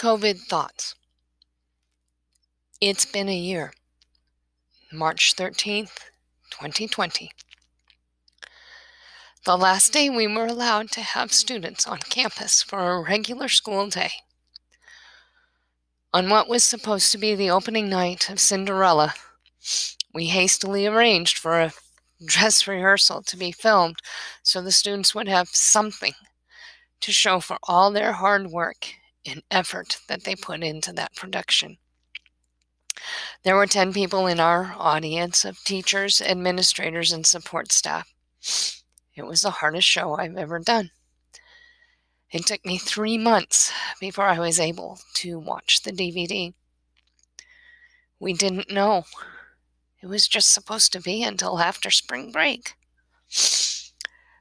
Post-COVID thoughts. It's been a year. March 13th, 2020. The last day we were allowed to have students on campus for a regular school day. On what was supposed to be the opening night of Cinderella, we hastily arranged for a dress rehearsal to be filmed so the students would have something to show for all their hard work and effort that they put into that production. There were 10 people in our audience of teachers, administrators, and support staff. It was the hardest show I've ever done. It took me 3 months before I was able to watch the DVD. We didn't know. It was just supposed to be until after spring break.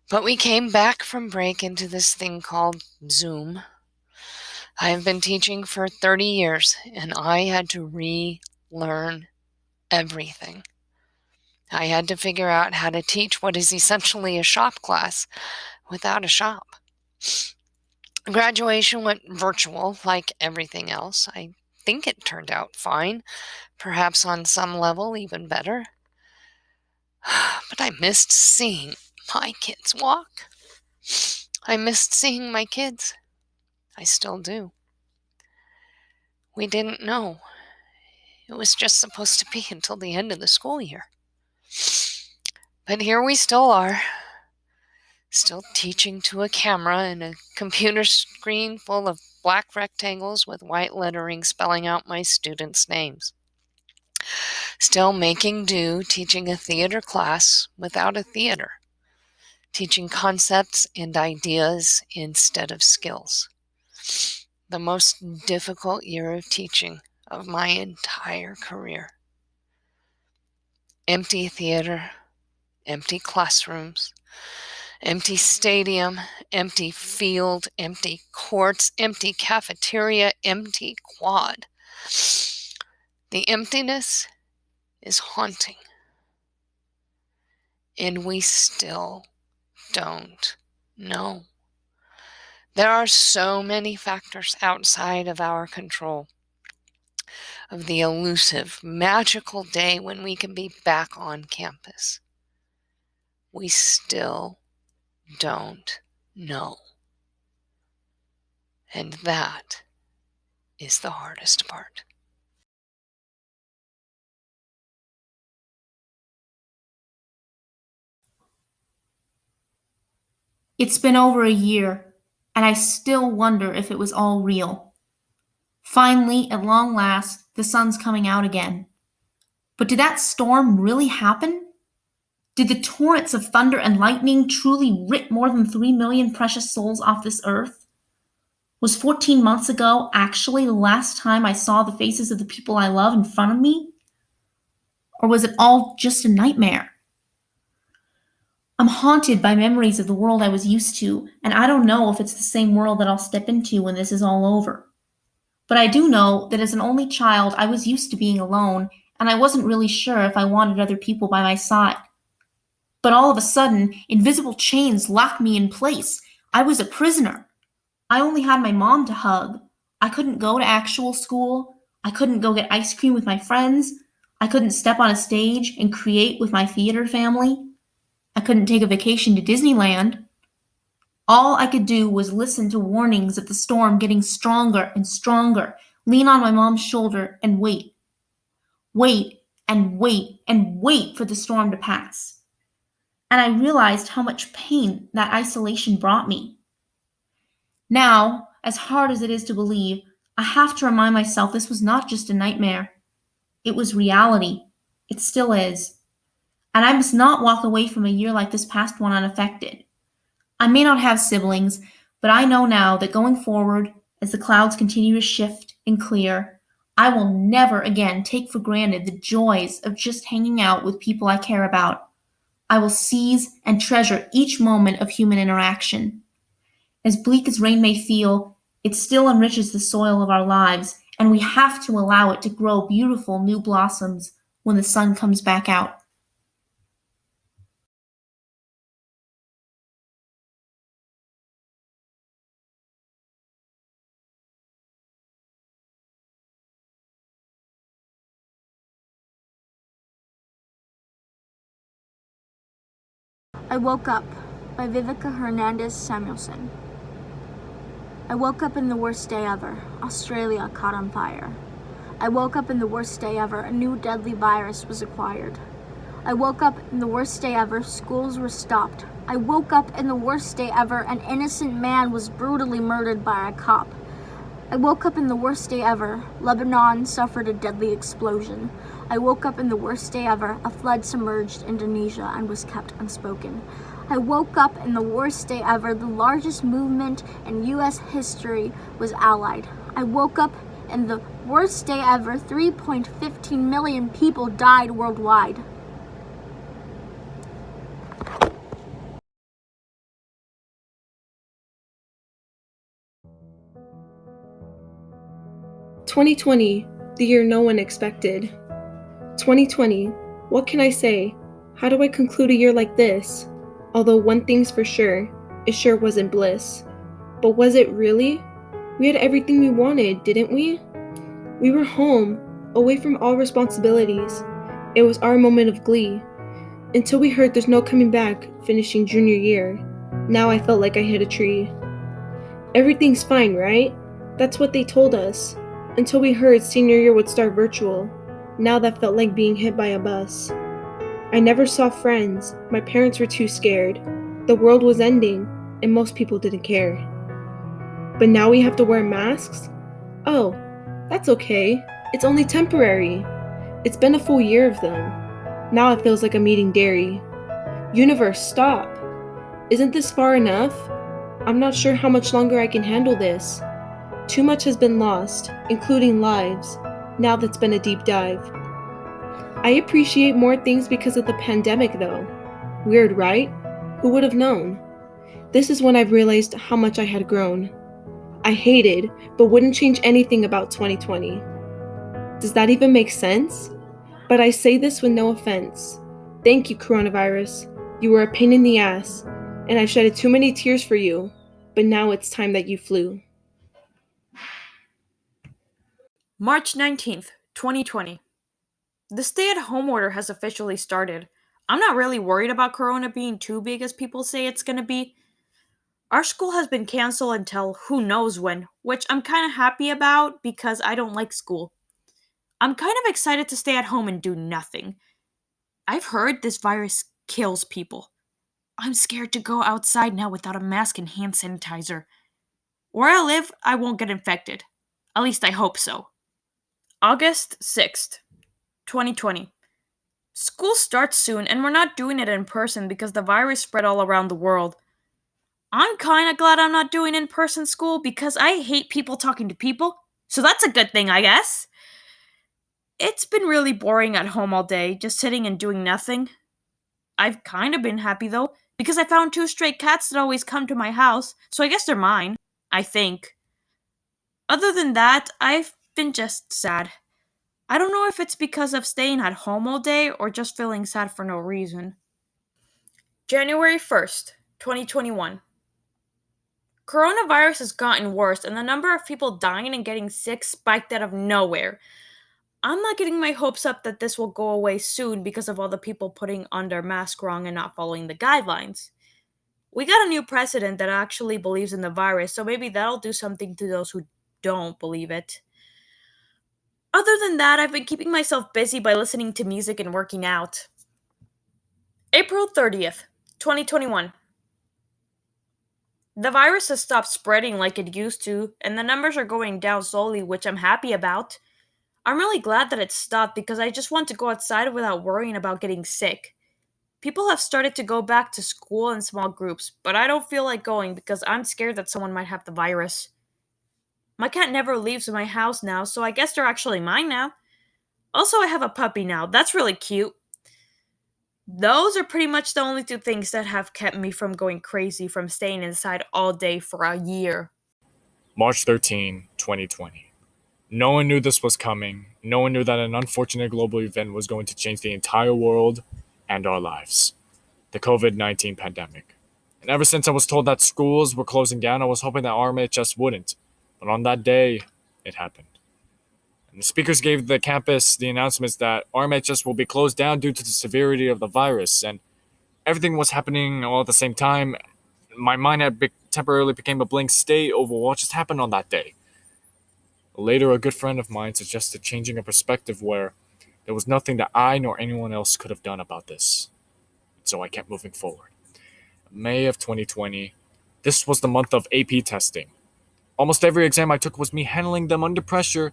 But we came back from break into this thing called Zoom. I have been teaching for 30 years, and I had to relearn everything. I had to figure out how to teach what is essentially a shop class without a shop. Graduation went virtual like everything else. I think it turned out fine, perhaps on some level even better. But I missed seeing my kids walk. I missed seeing my kids. I still do. We didn't know. It was just supposed to be until the end of the school year. But here we still are, still teaching to a camera and a computer screen full of black rectangles with white lettering spelling out my students' names. Still making do teaching a theater class without a theater, teaching concepts and ideas instead of skills. The most difficult year of teaching of my entire career. Empty theater, empty classrooms, empty stadium, empty field, empty courts, empty cafeteria, empty quad. The emptiness is haunting. And we still don't know. There are so many factors outside of our control of the elusive, magical day when we can be back on campus. We still don't know. And that is the hardest part. It's been over a year, and I still wonder if it was all real. Finally, at long last, the sun's coming out again. But did that storm really happen? Did the torrents of thunder and lightning truly rip more than 3 million precious souls off this earth? Was 14 months ago actually the last time I saw the faces of the people I love in front of me? Or was it all just a nightmare? I'm haunted by memories of the world I was used to, and I don't know if it's the same world that I'll step into when this is all over. But I do know that as an only child, I was used to being alone, and I wasn't really sure if I wanted other people by my side. But all of a sudden, invisible chains locked me in place. I was a prisoner. I only had my mom to hug. I couldn't go to actual school. I couldn't go get ice cream with my friends. I couldn't step on a stage and create with my theater family. I couldn't take a vacation to Disneyland. All I could do was listen to warnings of the storm getting stronger and stronger, lean on my mom's shoulder and wait. Wait and wait and wait for the storm to pass. And I realized how much pain that isolation brought me. Now, as hard as it is to believe, I have to remind myself this was not just a nightmare. It was reality. It still is. And I must not walk away from a year like this past one unaffected. I may not have siblings, but I know now that going forward, as the clouds continue to shift and clear, I will never again take for granted the joys of just hanging out with people I care about. I will seize and treasure each moment of human interaction. As bleak as rain may feel, it still enriches the soil of our lives, and we have to allow it to grow beautiful new blossoms when the sun comes back out. I Woke Up by Vivica Hernandez Samuelson. I woke up in the worst day ever. Australia caught on fire. I woke up in the worst day ever. A new deadly virus was acquired. I woke up in the worst day ever. Schools were stopped. I woke up in the worst day ever. An innocent man was brutally murdered by a cop. I woke up in the worst day ever. Lebanon suffered a deadly explosion. I woke up in the worst day ever. A flood submerged Indonesia and was kept unspoken. I woke up in the worst day ever. The largest movement in U.S. history was Allied. I woke up in the worst day ever. 3.15 million people died worldwide. "2020, the year no one expected. 2020, what can I say? How do I conclude a year like this? Although one thing's for sure, it sure wasn't bliss. But was it really? We had everything we wanted, didn't we? We were home, away from all responsibilities. It was our moment of glee. Until we heard there's no coming back, finishing junior year. Now I felt like I hit a tree. Everything's fine, right? That's what they told us. Until we heard senior year would start virtual. Now that felt like being hit by a bus. I never saw friends. My parents were too scared. The world was ending, and most people didn't care. But now we have to wear masks? Oh, that's okay. It's only temporary. It's been a full year of them. Now it feels like I'm eating dairy. Universe, stop. Isn't this far enough? I'm not sure how much longer I can handle this. Too much has been lost, including lives, now that's been a deep dive. I appreciate more things because of the pandemic, though. Weird, right? Who would have known? This is when I've realized how much I had grown. I hated, but wouldn't change anything about 2020. Does that even make sense? But I say this with no offense. Thank you, coronavirus. You were a pain in the ass, and I've shedded too many tears for you, but now it's time that you flew. March 19th, 2020. The stay-at-home order has officially started. I'm not really worried about Corona being too big as people say it's gonna be. Our school has been canceled until who knows when, which I'm kind of happy about because I don't like school. I'm kind of excited to stay at home and do nothing. I've heard this virus kills people. I'm scared to go outside now without a mask and hand sanitizer. Where I live, I won't get infected. At least I hope so. August 6th, 2020. School starts soon, and we're not doing it in person because the virus spread all around the world. I'm kinda glad I'm not doing in person school because I hate people talking to people, so that's a good thing, I guess. It's been really boring at home all day, just sitting and doing nothing. I've kinda been happy though, because I found two stray cats that always come to my house, so I guess they're mine. I think. Other than that, I've been just sad. I don't know if it's because of staying at home all day or just feeling sad for no reason. January 1st, 2021. Coronavirus has gotten worse, and the number of people dying and getting sick spiked out of nowhere. I'm not getting my hopes up that this will go away soon because of all the people putting on their mask wrong and not following the guidelines. We got a new president that actually believes in the virus, so maybe that'll do something to those who don't believe it. Other than that, I've been keeping myself busy by listening to music and working out. April 30th, 2021. The virus has stopped spreading like it used to, and the numbers are going down slowly, which I'm happy about. I'm really glad that it stopped because I just want to go outside without worrying about getting sick. People have started to go back to school in small groups, but I don't feel like going because I'm scared that someone might have the virus. My cat never leaves my house now, so I guess they're actually mine now. Also, I have a puppy now. That's really cute. Those are pretty much the only two things that have kept me from going crazy from staying inside all day for a year. March 13, 2020. No one knew this was coming. No one knew that an unfortunate global event was going to change the entire world and our lives. The COVID-19 pandemic. And ever since I was told that schools were closing down, I was hoping that RMHS wouldn't. But on that day, it happened. And the speakers gave the campus the announcements that RMHS will be closed down due to the severity of the virus. And Everything was happening all at the same time. My mind had temporarily became a blank state over what just happened on that day. Later, a good friend of mine suggested changing a perspective where there was nothing that I nor anyone else could have done about this. So I kept moving forward. May of 2020, this was the month of AP testing. Almost every exam I took was me handling them under pressure,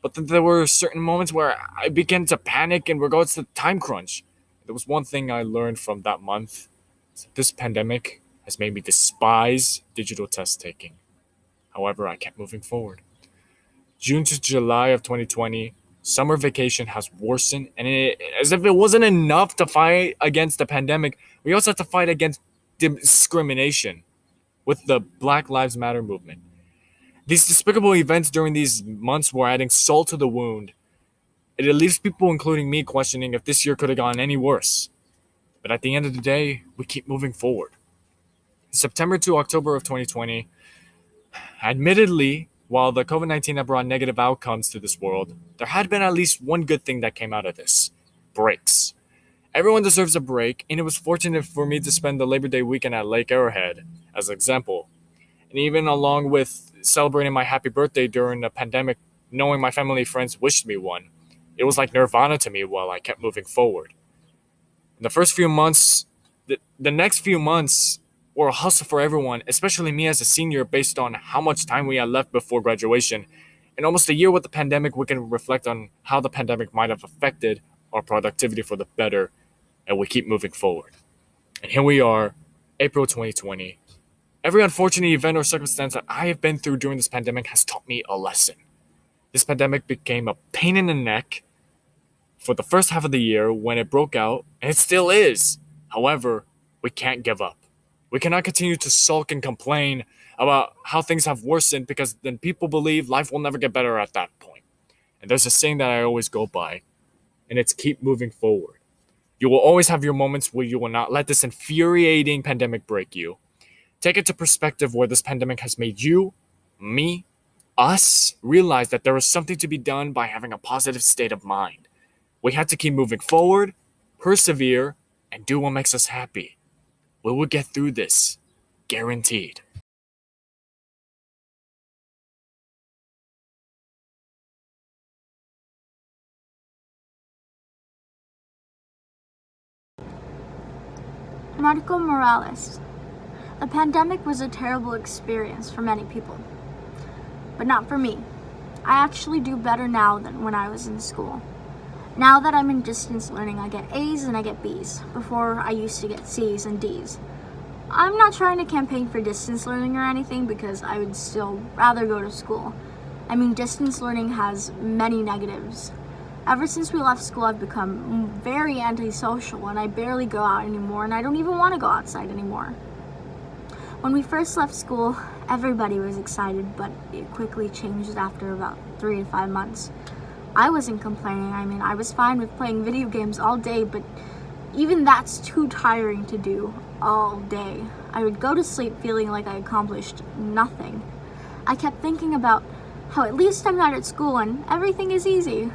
but then there were certain moments where I began to panic in regards to the time crunch. There was one thing I learned from that month. This pandemic has made me despise digital test taking. However, I kept moving forward. June to July of 2020, summer vacation has worsened, and as if it wasn't enough to fight against the pandemic, we also have to fight against discrimination with the Black Lives Matter movement. These despicable events during these months were adding salt to the wound. It leaves people, including me, questioning if this year could have gone any worse. But at the end of the day, we keep moving forward. September to October of 2020, admittedly, while the COVID 19 had brought negative outcomes to this world, there had been at least one good thing that came out of this: breaks. Everyone deserves a break, and it was fortunate for me to spend the Labor Day weekend at Lake Arrowhead, as an example. And even along with celebrating my happy birthday during the pandemic, knowing my family and friends wished me one, it was like nirvana to me while I kept moving forward. In the first few months, the next few months were a hustle for everyone, especially me as a senior, based on how much time we had left before graduation. In almost a year with the pandemic, we can reflect on how the pandemic might have affected our productivity for the better, and we keep moving forward. And here we are, April 2020. Every unfortunate event or circumstance that I have been through during this pandemic has taught me a lesson. This pandemic became a pain in the neck for the first half of the year when it broke out, and it still is. However, we can't give up. We cannot continue to sulk and complain about how things have worsened, because then people believe life will never get better at that point. And there's a saying that I always go by, and it's keep moving forward. You will always have your moments where you will not let this infuriating pandemic break you. Take it to perspective where this pandemic has made you, me, us realize that there is something to be done by having a positive state of mind. We have to keep moving forward, persevere, and do what makes us happy. We will get through this, guaranteed. Marco Morales. The pandemic was a terrible experience for many people, but not for me. I actually do better now than when I was in school. Now that I'm in distance learning, I get A's and I get B's. Before, I used to get C's and D's. I'm not trying to campaign for distance learning or anything, because I would still rather go to school. I mean, distance learning has many negatives. Ever since we left school, I've become very antisocial, and I barely go out anymore, and I don't even want to go outside anymore. When we first left school, everybody was excited, but it quickly changed after about 3 to 5 months. I wasn't complaining. I mean, I was fine with playing video games all day, but even that's too tiring to do all day. I would go to sleep feeling like I accomplished nothing. I kept thinking about how at least I'm not at school and everything is easy.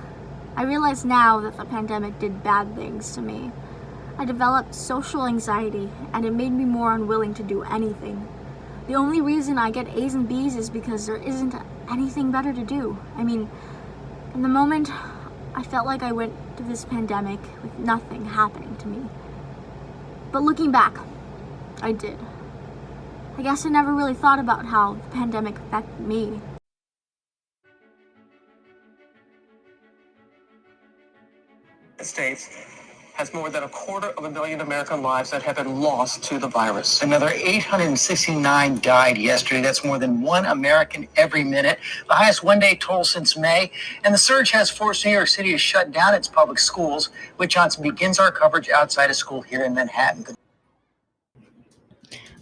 I realize now that the pandemic did bad things to me. I developed social anxiety, and it made me more unwilling to do anything. The only reason I get A's and B's is because there isn't anything better to do. I mean, in the moment, I felt like I went to this pandemic with nothing happening to me. But looking back, I did. I guess I never really thought about how the pandemic affected me. The States has more than 250,000 American lives that have been lost to the virus. Another 869 died yesterday. That's more than one American every minute. The highest one-day toll since May. And the surge has forced New York City to shut down its public schools. Whit Johnson begins our coverage outside of school here in Manhattan.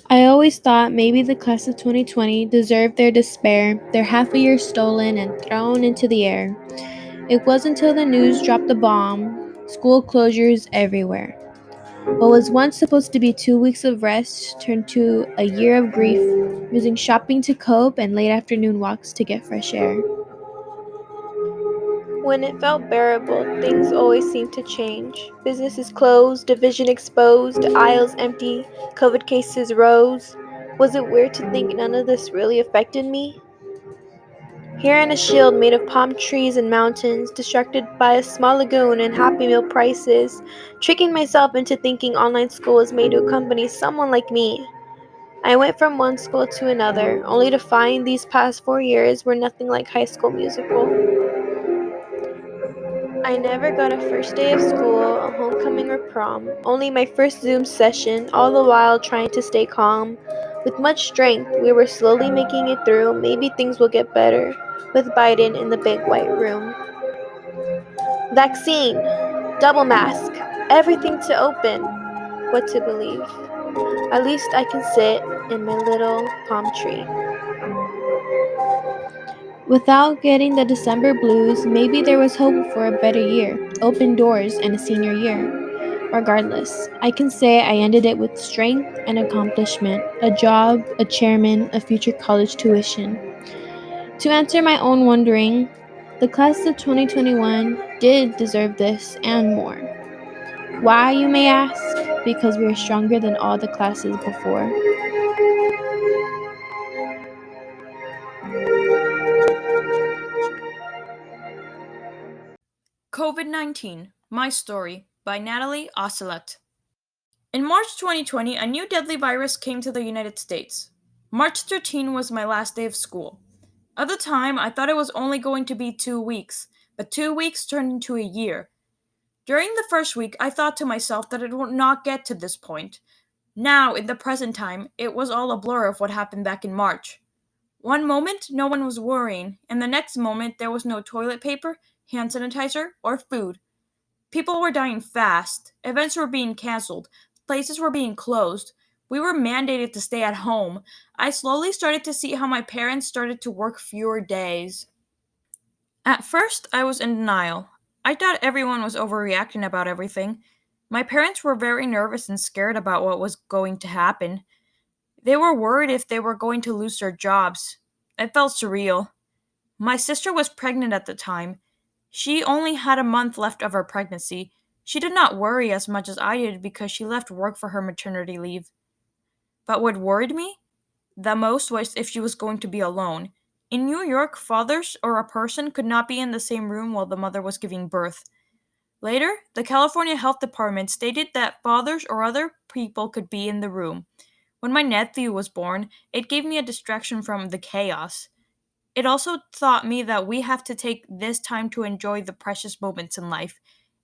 I always thought maybe the class of 2020 deserved their despair, their half a year stolen and thrown into the air. It wasn't until the news dropped the bomb, school closures everywhere. What was once supposed to be 2 weeks of rest turned to a year of grief, using shopping to cope and late afternoon walks to get fresh air. When it felt bearable, things always seemed to change. Businesses closed, division exposed, aisles empty, COVID cases rose. Was it weird to think none of this really affected me? Here in a shield made of palm trees and mountains, distracted by a small lagoon and Happy Meal prices, tricking myself into thinking online school was made to accompany someone like me. I went from one school to another, only to find these past 4 years were nothing like High School Musical. I never got a first day of school, a homecoming, or prom, only my first Zoom session, all the while trying to stay calm. With much strength, we were slowly making it through. Maybe things will get better. With Biden in the big white room. Vaccine, double mask, everything to open. What to believe? At least I can sit in my little palm tree. Without getting the December blues, maybe there was hope for a better year, open doors, and a senior year. Regardless, I can say I ended it with strength and accomplishment, a job, a chairman, a future college tuition. To answer my own wondering, the class of 2021 did deserve this and more. Why, you may ask? Because we are stronger than all the classes before. COVID-19, My Story by Natalie Ocelot. In March 2020, a new deadly virus came to the United States. March 13 was my last day of school. At the time, I thought it was only going to be 2 weeks, but 2 weeks turned into a year. During the first week, I thought to myself that it would not get to this point. Now, in the present time, it was all a blur of what happened back in March. One moment, no one was worrying, and the next moment, there was no toilet paper, hand sanitizer, or food. People were dying fast, events were being canceled, places were being closed. We were mandated to stay at home. I slowly started to see how my parents started to work fewer days. At first, I was in denial. I thought everyone was overreacting about everything. My parents were very nervous and scared about what was going to happen. They were worried if they were going to lose their jobs. It felt surreal. My sister was pregnant at the time. She only had a month left of her pregnancy. She did not worry as much as I did because she left work for her maternity leave. But what worried me the most was if she was going to be alone. In New York, fathers or a person could not be in the same room while the mother was giving birth. Later, the California Health Department stated that fathers or other people could be in the room. When my nephew was born, it gave me a distraction from the chaos. It also taught me that we have to take this time to enjoy the precious moments in life.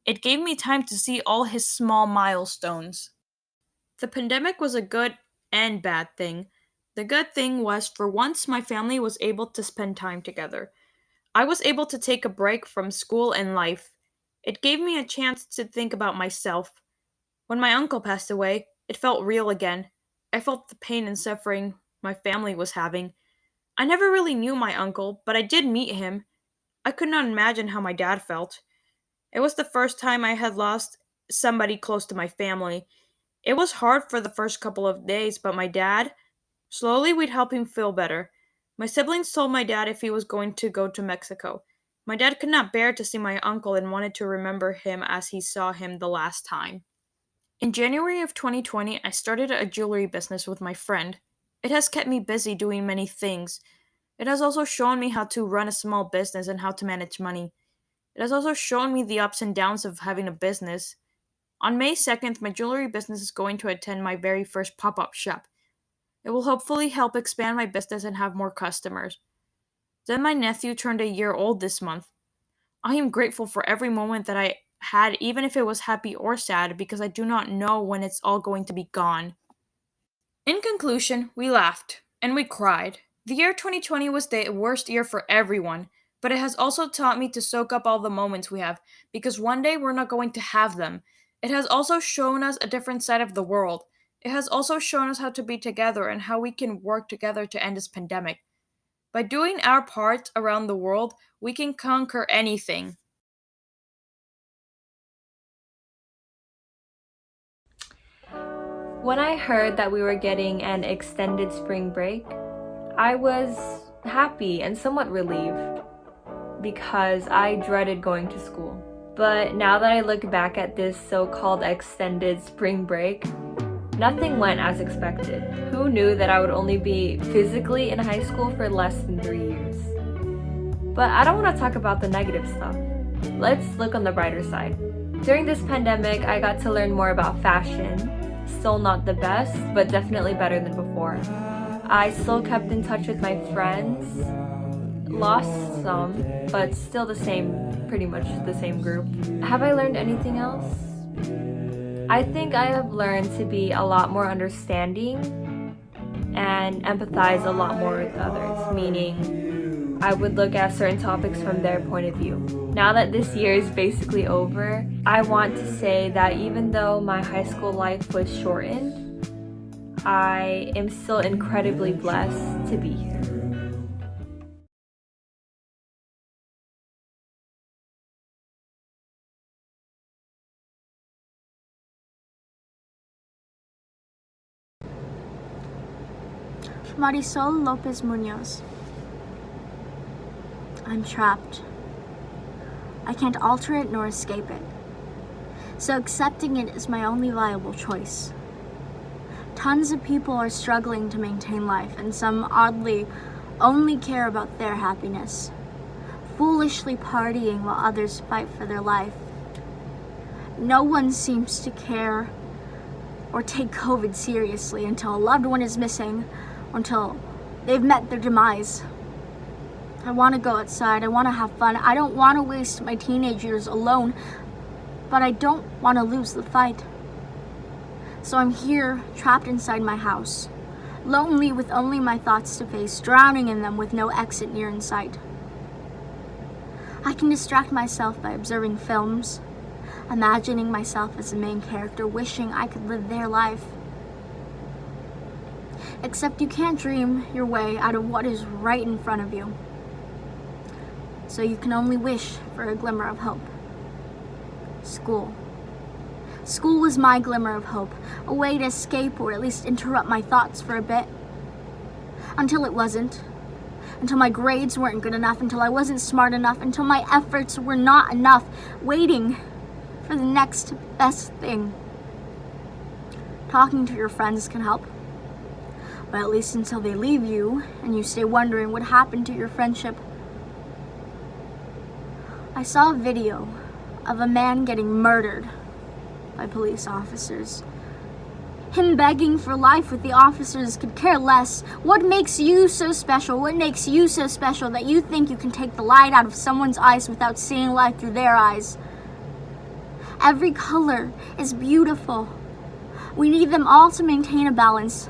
It gave me time to see all his small milestones. The pandemic was a good and bad thing. The good thing was, for once, my family was able to spend time together. I was able to take a break from school and life. It gave me a chance to think about myself. When my uncle passed away, it felt real again. I felt the pain and suffering my family was having. I never really knew my uncle, but I did meet him. I could not imagine how my dad felt. It was the first time I had lost somebody close to my family. It was hard for the first couple of days, but my dad, slowly we'd help him feel better. My siblings told my dad if he was going to go to Mexico. My dad could not bear to see my uncle and wanted to remember him as he saw him the last time. In January of 2020, I started a jewelry business with my friend. It has kept me busy doing many things. It has also shown me how to run a small business and how to manage money. It has also shown me the ups and downs of having a business. On May 2nd, my jewelry business is going to attend my very first pop up shop. It will hopefully help expand my business and have more customers. Then my nephew turned a year old this month. I am grateful for every moment that I had, even if it was happy or sad, because I do not know when it's all going to be gone. In conclusion, we laughed and we cried. The year 2020 was the worst year for everyone, but it has also taught me to soak up all the moments we have, because one day we're not going to have them. It has also shown us a different side of the world. It has also shown us how to be together and how we can work together to end this pandemic. By doing our part around the world, we can conquer anything. When I heard that we were getting an extended spring break, I was happy and somewhat relieved. because I dreaded going to school. But now that I look back at this so-called extended spring break, nothing went as expected. Who knew that I would only be physically in high school for less than 3 years? But I don't want to talk about the negative stuff. Let's look on the brighter side. During this pandemic, I got to learn more about fashion. Still not the best, but definitely better than before. I still kept in touch with my friends, lost some, but still pretty much the same group. Have I learned anything else? I think I have learned to be a lot more understanding and empathize a lot more with others, meaning I would look at certain topics from their point of view. Now that this year is basically over, I want to say that even though my high school life was shortened, I am still incredibly blessed to be here. Marisol Lopez Munoz. I'm trapped. I can't alter it nor escape it. So accepting it is my only viable choice. Tons of people are struggling to maintain life, and some oddly only care about their happiness, foolishly partying while others fight for their life. No one seems to care or take COVID seriously until a loved one is missing, until they've met their demise. I want to go outside, I want to have fun, I don't want to waste my teenage years alone, but I don't want to lose the fight. So I'm here, trapped inside my house, lonely with only my thoughts to face, drowning in them with no exit near in sight. I can distract myself by observing films, imagining myself as the main character, wishing I could live their life. Except you can't dream your way out of what is right in front of you. So you can only wish for a glimmer of hope. School. School was my glimmer of hope, a way to escape or at least interrupt my thoughts for a bit. Until it wasn't. Until my grades weren't good enough, until I wasn't smart enough, until my efforts were not enough, waiting for the next best thing. Talking to your friends can help. But at least until they leave you and you stay wondering what happened to your friendship. I saw a video of a man getting murdered by police officers. Him begging for life with the officers could care less. What makes you so special? What makes you so special that you think you can take the light out of someone's eyes without seeing light through their eyes? Every color is beautiful. We need them all to maintain a balance.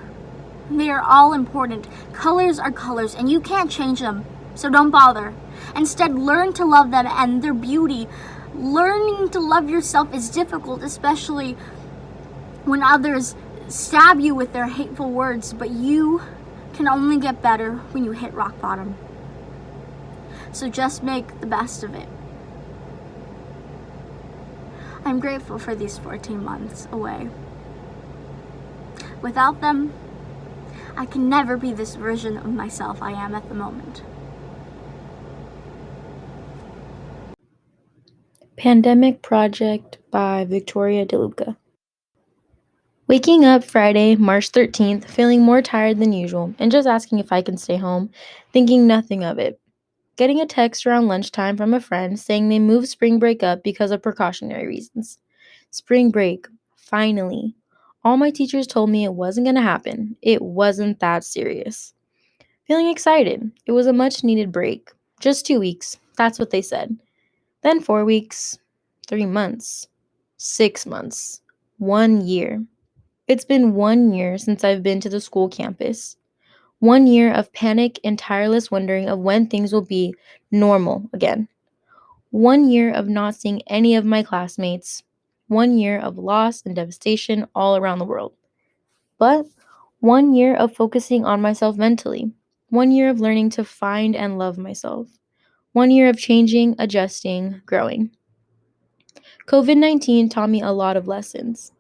They are all important. Colors are colors, and you can't change them, so don't bother. Instead, learn to love them and their beauty. Learning to love yourself is difficult, especially when others stab you with their hateful words, but you can only get better when you hit rock bottom. So just make the best of it. I'm grateful for these 14 months away. Without them, I can never be this version of myself I am at the moment. Pandemic Project by Victoria DeLuca. Waking up Friday, March 13th, feeling more tired than usual, and just asking if I can stay home, thinking nothing of it. Getting a text around lunchtime from a friend saying they moved spring break up because of precautionary reasons. Spring break, finally. All my teachers told me it wasn't going to happen. It wasn't that serious. Feeling excited. It was a much needed break. Just 2 weeks. That's what they said. Then 4 weeks, 3 months, 6 months, 1 year. It's been 1 year since I've been to the school campus. 1 year of panic and tireless wondering of when things will be normal again. 1 year of not seeing any of my classmates. 1 year of loss and devastation all around the world. But 1 year of focusing on myself mentally. 1 year of learning to find and love myself. 1 year of changing, adjusting, growing. COVID-19 taught me a lot of lessons.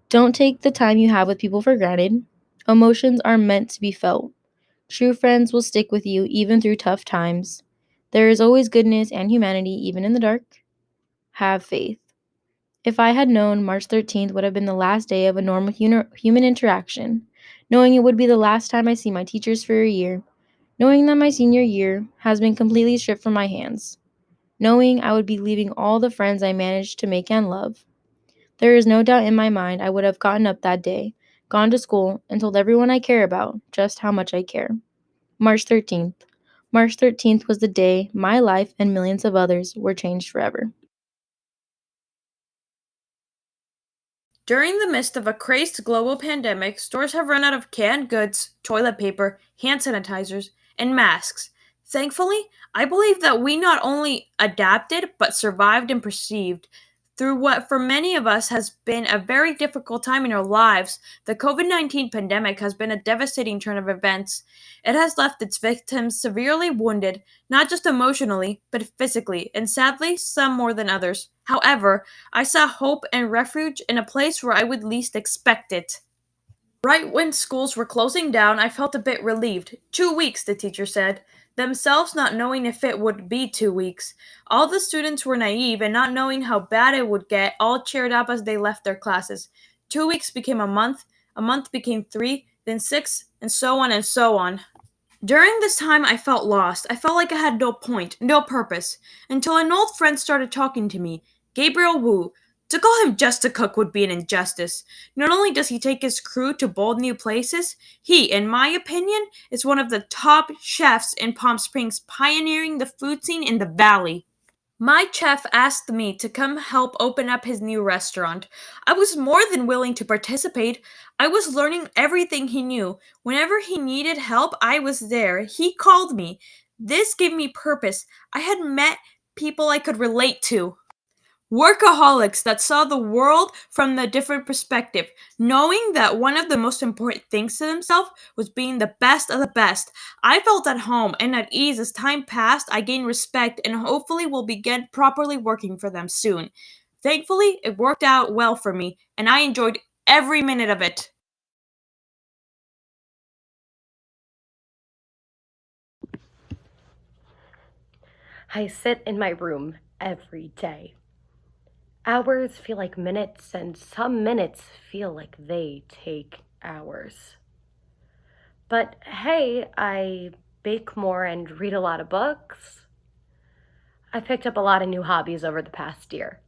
Don't take the time you have with people for granted. Emotions are meant to be felt. True friends will stick with you even through tough times. There is always goodness and humanity, even in the dark. Have faith. If I had known March 13th would have been the last day of a normal human interaction, knowing it would be the last time I see my teachers for a year, knowing that my senior year has been completely stripped from my hands, knowing I would be leaving all the friends I managed to make and love, there is no doubt in my mind I would have gotten up that day, gone to school, and told everyone I care about just how much I care. March 13th. March 13th was the day my life and millions of others were changed forever. During the midst of a crazed global pandemic, stores have run out of canned goods, toilet paper, hand sanitizers, and masks. Thankfully, I believe that we not only adapted but survived and perceived. Through what for many of us has been a very difficult time in our lives, the COVID 19 pandemic has been a devastating turn of events. It has left its victims severely wounded, not just emotionally, but physically, and sadly, some more than others. However, I saw hope and refuge in a place where I would least expect it. Right when schools were closing down, I felt a bit relieved. 2 weeks, the teacher said, themselves not knowing if it would be 2 weeks. All the students were naive and not knowing how bad it would get, all cheered up as they left their classes. 2 weeks became a month became three, then six, and so on and so on. During this time, I felt lost. I felt like I had no point, no purpose, until an old friend started talking to me, Gabriel Wu. To call him just a cook would be an injustice. Not only does he take his crew to bold new places, he, in my opinion, is one of the top chefs in Palm Springs, pioneering the food scene in the valley. My chef asked me to come help open up his new restaurant. I was more than willing to participate. I was learning everything he knew. Whenever he needed help, I was there. He called me. This gave me purpose. I had met people I could relate to. Workaholics that saw the world from a different perspective, knowing that one of the most important things to themselves was being the best of the best. I felt at home and at ease as time passed. I gained respect and hopefully will begin properly working for them soon. Thankfully, it worked out well for me, and I enjoyed every minute of it. I sit in my room every day. Hours feel like minutes, and some minutes feel like they take hours. But hey, I bake more and read a lot of books. I've picked up a lot of new hobbies over the past year.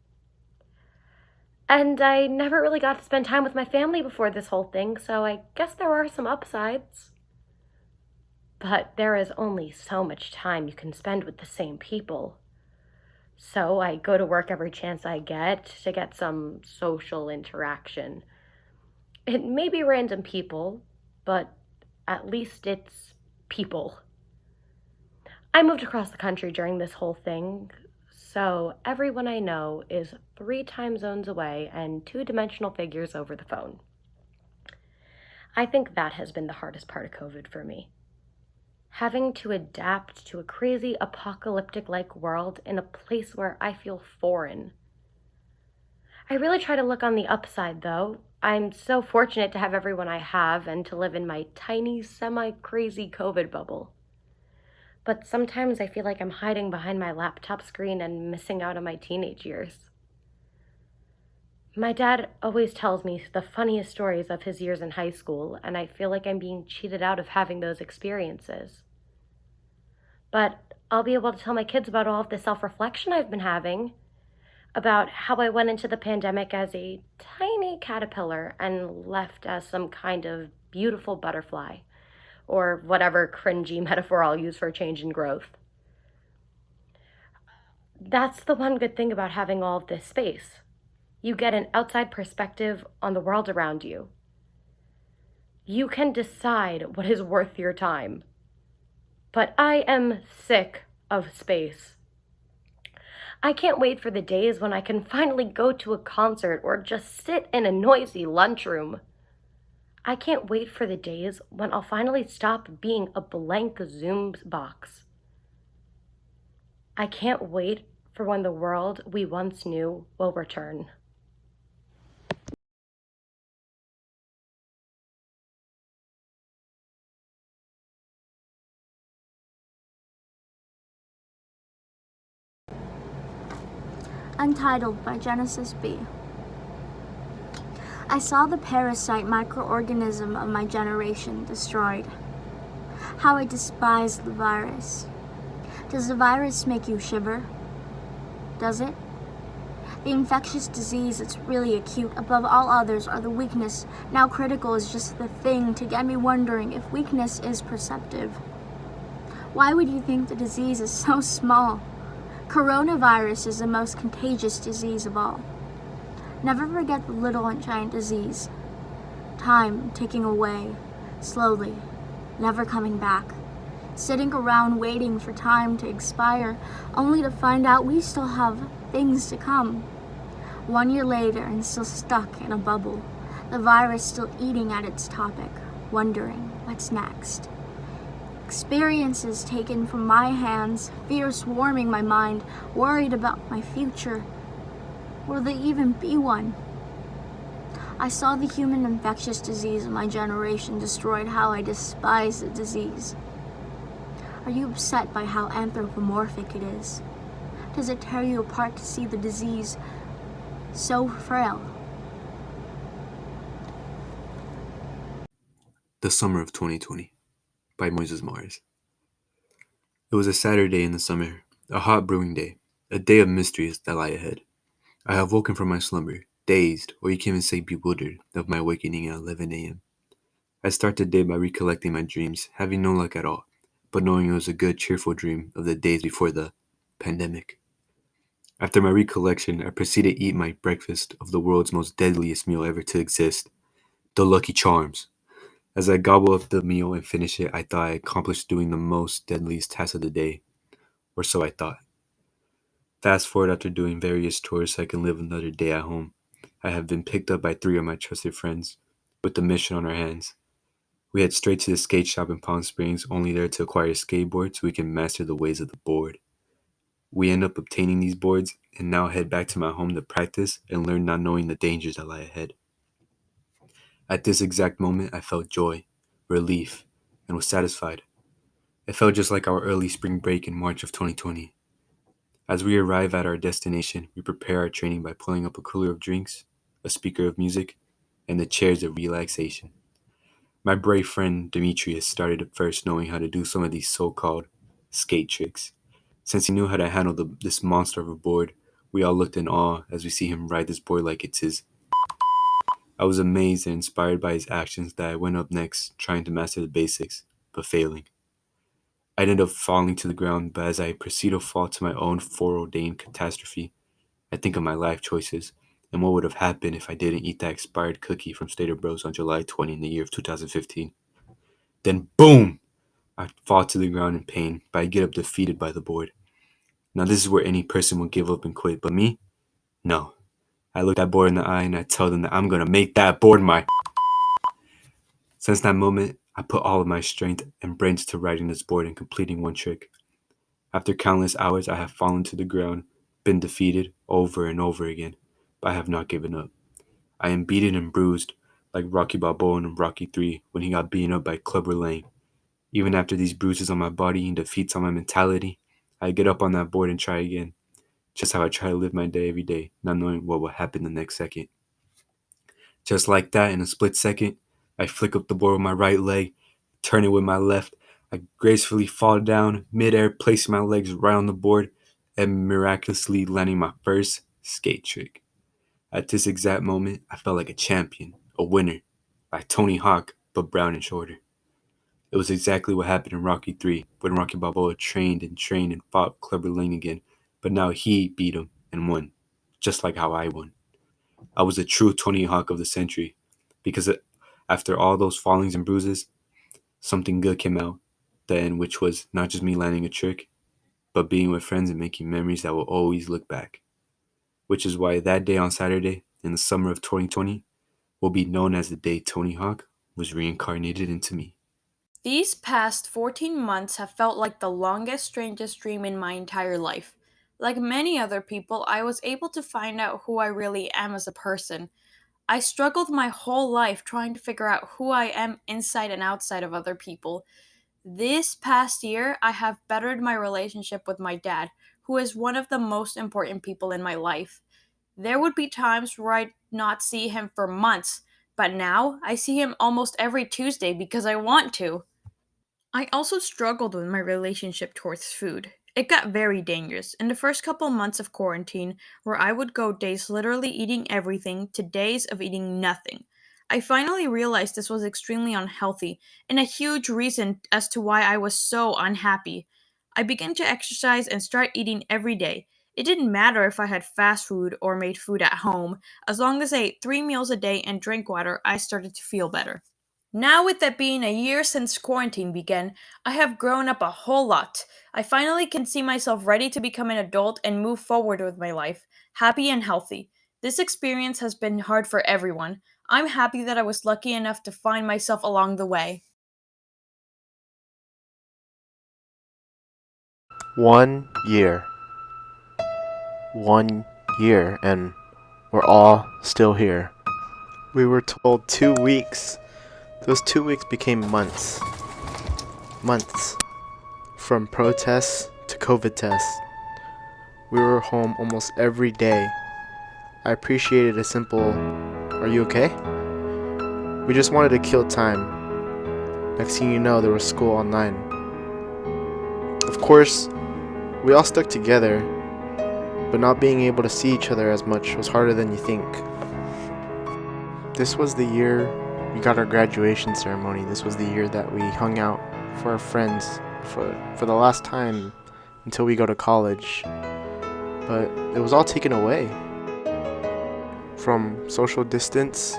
And I never really got to spend time with my family before this whole thing, so I guess there are some upsides. But there is only so much time you can spend with the same people. So I go to work every chance I get to get some social interaction. It may be random people, but at least it's people. I moved across the country during this whole thing, so everyone I know is 3 time zones away and 2 dimensional figures over the phone. I think that has been the hardest part of COVID for me. Having to adapt to a crazy apocalyptic-like world in a place where I feel foreign. I really try to look on the upside, though. I'm so fortunate to have everyone I have and to live in my tiny, semi-crazy COVID bubble. But sometimes I feel like I'm hiding behind my laptop screen and missing out on my teenage years. My dad always tells me the funniest stories of his years in high school, and I feel like I'm being cheated out of having those experiences. But I'll be able to tell my kids about all of the self-reflection I've been having, about how I went into the pandemic as a tiny caterpillar and left as some kind of beautiful butterfly, or whatever cringy metaphor I'll use for change and growth. That's the one good thing about having all of this space. You get an outside perspective on the world around you. You can decide what is worth your time. But I am sick of space. I can't wait for the days when I can finally go to a concert or just sit in a noisy lunchroom. I can't wait for the days when I'll finally stop being a blank Zoom box. I can't wait for when the world we once knew will return. Untitled by Genesis B. I saw the parasite microorganism of my generation destroyed. How I despise the virus. Does the virus make you shiver? Does it? The infectious disease that's really acute above all others are the weakness now critical is just the thing to get me wondering if weakness is perceptive. Why would you think the disease is so small? Coronavirus is the most contagious disease of all. Never forget the little and giant disease. Time ticking away, slowly, never coming back. Sitting around waiting for time to expire, only to find out we still have things to come. 1 year later and still stuck in a bubble, the virus still eating at its topic, wondering what's next. Experiences taken from my hands, fears swarming my mind, worried about my future. Will there even be one? I saw the human infectious disease of my generation destroyed. How I despise the disease. Are you upset by how anthropomorphic it is? Does it tear you apart to see the disease so frail? The Summer of 2020 by Moses Mars. It was a Saturday in the summer, a hot brewing day, a day of mysteries that lie ahead. I have woken from my slumber, dazed, or you can even say bewildered, of my awakening at 11 a.m. I start the day by recollecting my dreams, having no luck at all, but knowing it was a good, cheerful dream of the days before the pandemic. After my recollection, I proceed to eat my breakfast of the world's most deadliest meal ever to exist, the Lucky Charms. As I gobble up the meal and finish it, I thought I accomplished doing the most deadliest task of the day, or so I thought. Fast forward after doing various chores so I can live another day at home. I have been picked up by 3 of my trusted friends, with the mission on our hands. We head straight to the skate shop in Palm Springs, only there to acquire a skateboard so we can master the ways of the board. We end up obtaining these boards and now head back to my home to practice and learn not knowing the dangers that lie ahead. At this exact moment, I felt joy, relief, and was satisfied. It felt just like our early spring break in March of 2020. As we arrive at our destination, we prepare our training by pulling up a cooler of drinks, a speaker of music, and the chairs of relaxation. My brave friend Demetrius started at first knowing how to do some of these so-called skate tricks. Since he knew how to handle this monster of a board, we all looked in awe as we see him ride this board like it's his. I was amazed and inspired by his actions that I went up next trying to master the basics, but failing. I ended up falling to the ground, but as I proceed to fall to my own foreordained catastrophe, I think of my life choices and what would have happened if I didn't eat that expired cookie from Stater Bros on July 20 in the year of 2015. Then boom! I fall to the ground in pain, but I get up defeated by the board. Now this is where any person would give up and quit, but me? No. I look that board in the eye and I tell them that I'm gonna make that board my. Since that moment, I put all of my strength and brains to riding this board and completing one trick. After countless hours, I have fallen to the ground, been defeated over and over again, but I have not given up. I am beaten and bruised, like Rocky Balboa in Rocky 3 when he got beaten up by Clubber Lang. Even after these bruises on my body and defeats on my mentality, I get up on that board and try again. Just how I try to live my day every day, not knowing what will happen the next second. Just like that, in a split second, I flick up the board with my right leg, turn it with my left. I gracefully fall down midair, placing my legs right on the board, and miraculously landing my first skate trick. At this exact moment, I felt like a champion, a winner, like Tony Hawk, but brown and shorter. It was exactly what happened in Rocky 3, when Rocky Balboa trained and fought Clubber Lang again, but now he beat him and won, just like how I won. I was a true Tony Hawk of the century, because after all those fallings and bruises, something good came out, the end which was not just me landing a trick, but being with friends and making memories that will always look back. Which is why that day on Saturday, in the summer of 2020, will be known as the day Tony Hawk was reincarnated into me. These past 14 months have felt like the longest, strangest dream in my entire life. Like many other people, I was able to find out who I really am as a person. I struggled my whole life trying to figure out who I am inside and outside of other people. This past year, I have bettered my relationship with my dad, who is one of the most important people in my life. There would be times where I'd not see him for months, but now I see him almost every Tuesday because I want to. I also struggled with my relationship towards food. It got very dangerous in the first couple months of quarantine, where I would go days literally eating everything to days of eating nothing. I finally realized this was extremely unhealthy and a huge reason as to why I was so unhappy. I began to exercise and start eating every day. It didn't matter if I had fast food or made food at home, as long as I ate 3 meals a day and drank water, I started to feel better. Now, with it being a year since quarantine began, I have grown up a whole lot. I finally can see myself ready to become an adult and move forward with my life, happy and healthy. This experience has been hard for everyone. I'm happy that I was lucky enough to find myself along the way. 1 year. 1 year, and we're all still here. We were told 2 weeks. Those 2 weeks became months. Months. From protests to COVID tests. We were home almost every day. I appreciated a simple, "Are you okay?" We just wanted to kill time. Next thing you know, there was school online. Of course, we all stuck together, but not being able to see each other as much was harder than you think. This was the year we got our graduation ceremony. This was the year that we hung out for our friends for the last time until we go to college. But it was all taken away. From social distance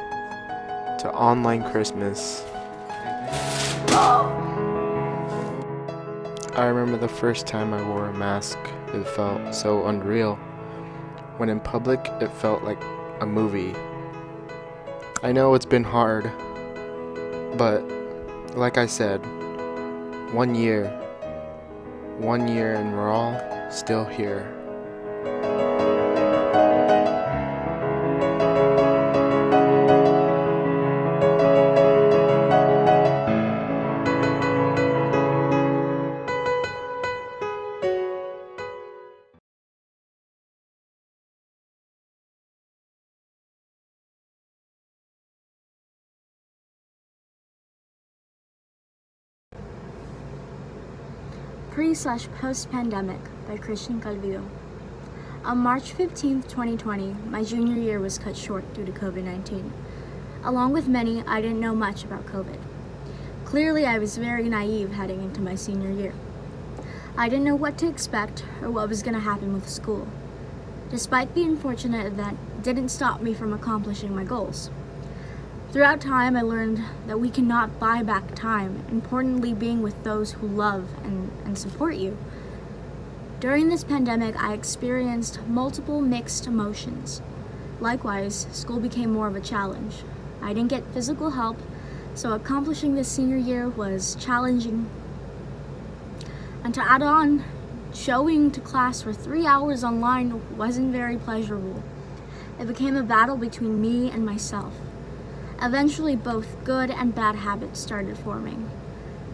to online Christmas. I remember the first time I wore a mask. It felt so unreal. When in public, it felt like a movie. I know it's been hard, but like I said, 1 year. 1 year and we're all still here. Pre/Post-Pandemic by Christian Calvillo. On March 15th, 2020, my junior year was cut short due to COVID-19. Along with many, I didn't know much about COVID. Clearly, I was very naive heading into my senior year. I didn't know what to expect or what was going to happen with school. Despite the unfortunate event, it didn't stop me from accomplishing my goals. Throughout time, I learned that we cannot buy back time, importantly being with those who love and support you. During this pandemic, I experienced multiple mixed emotions. Likewise, school became more of a challenge. I didn't get physical help, so accomplishing this senior year was challenging. And to add on, showing to class for 3 hours online wasn't very pleasurable. It became a battle between me and myself. Eventually, both good and bad habits started forming.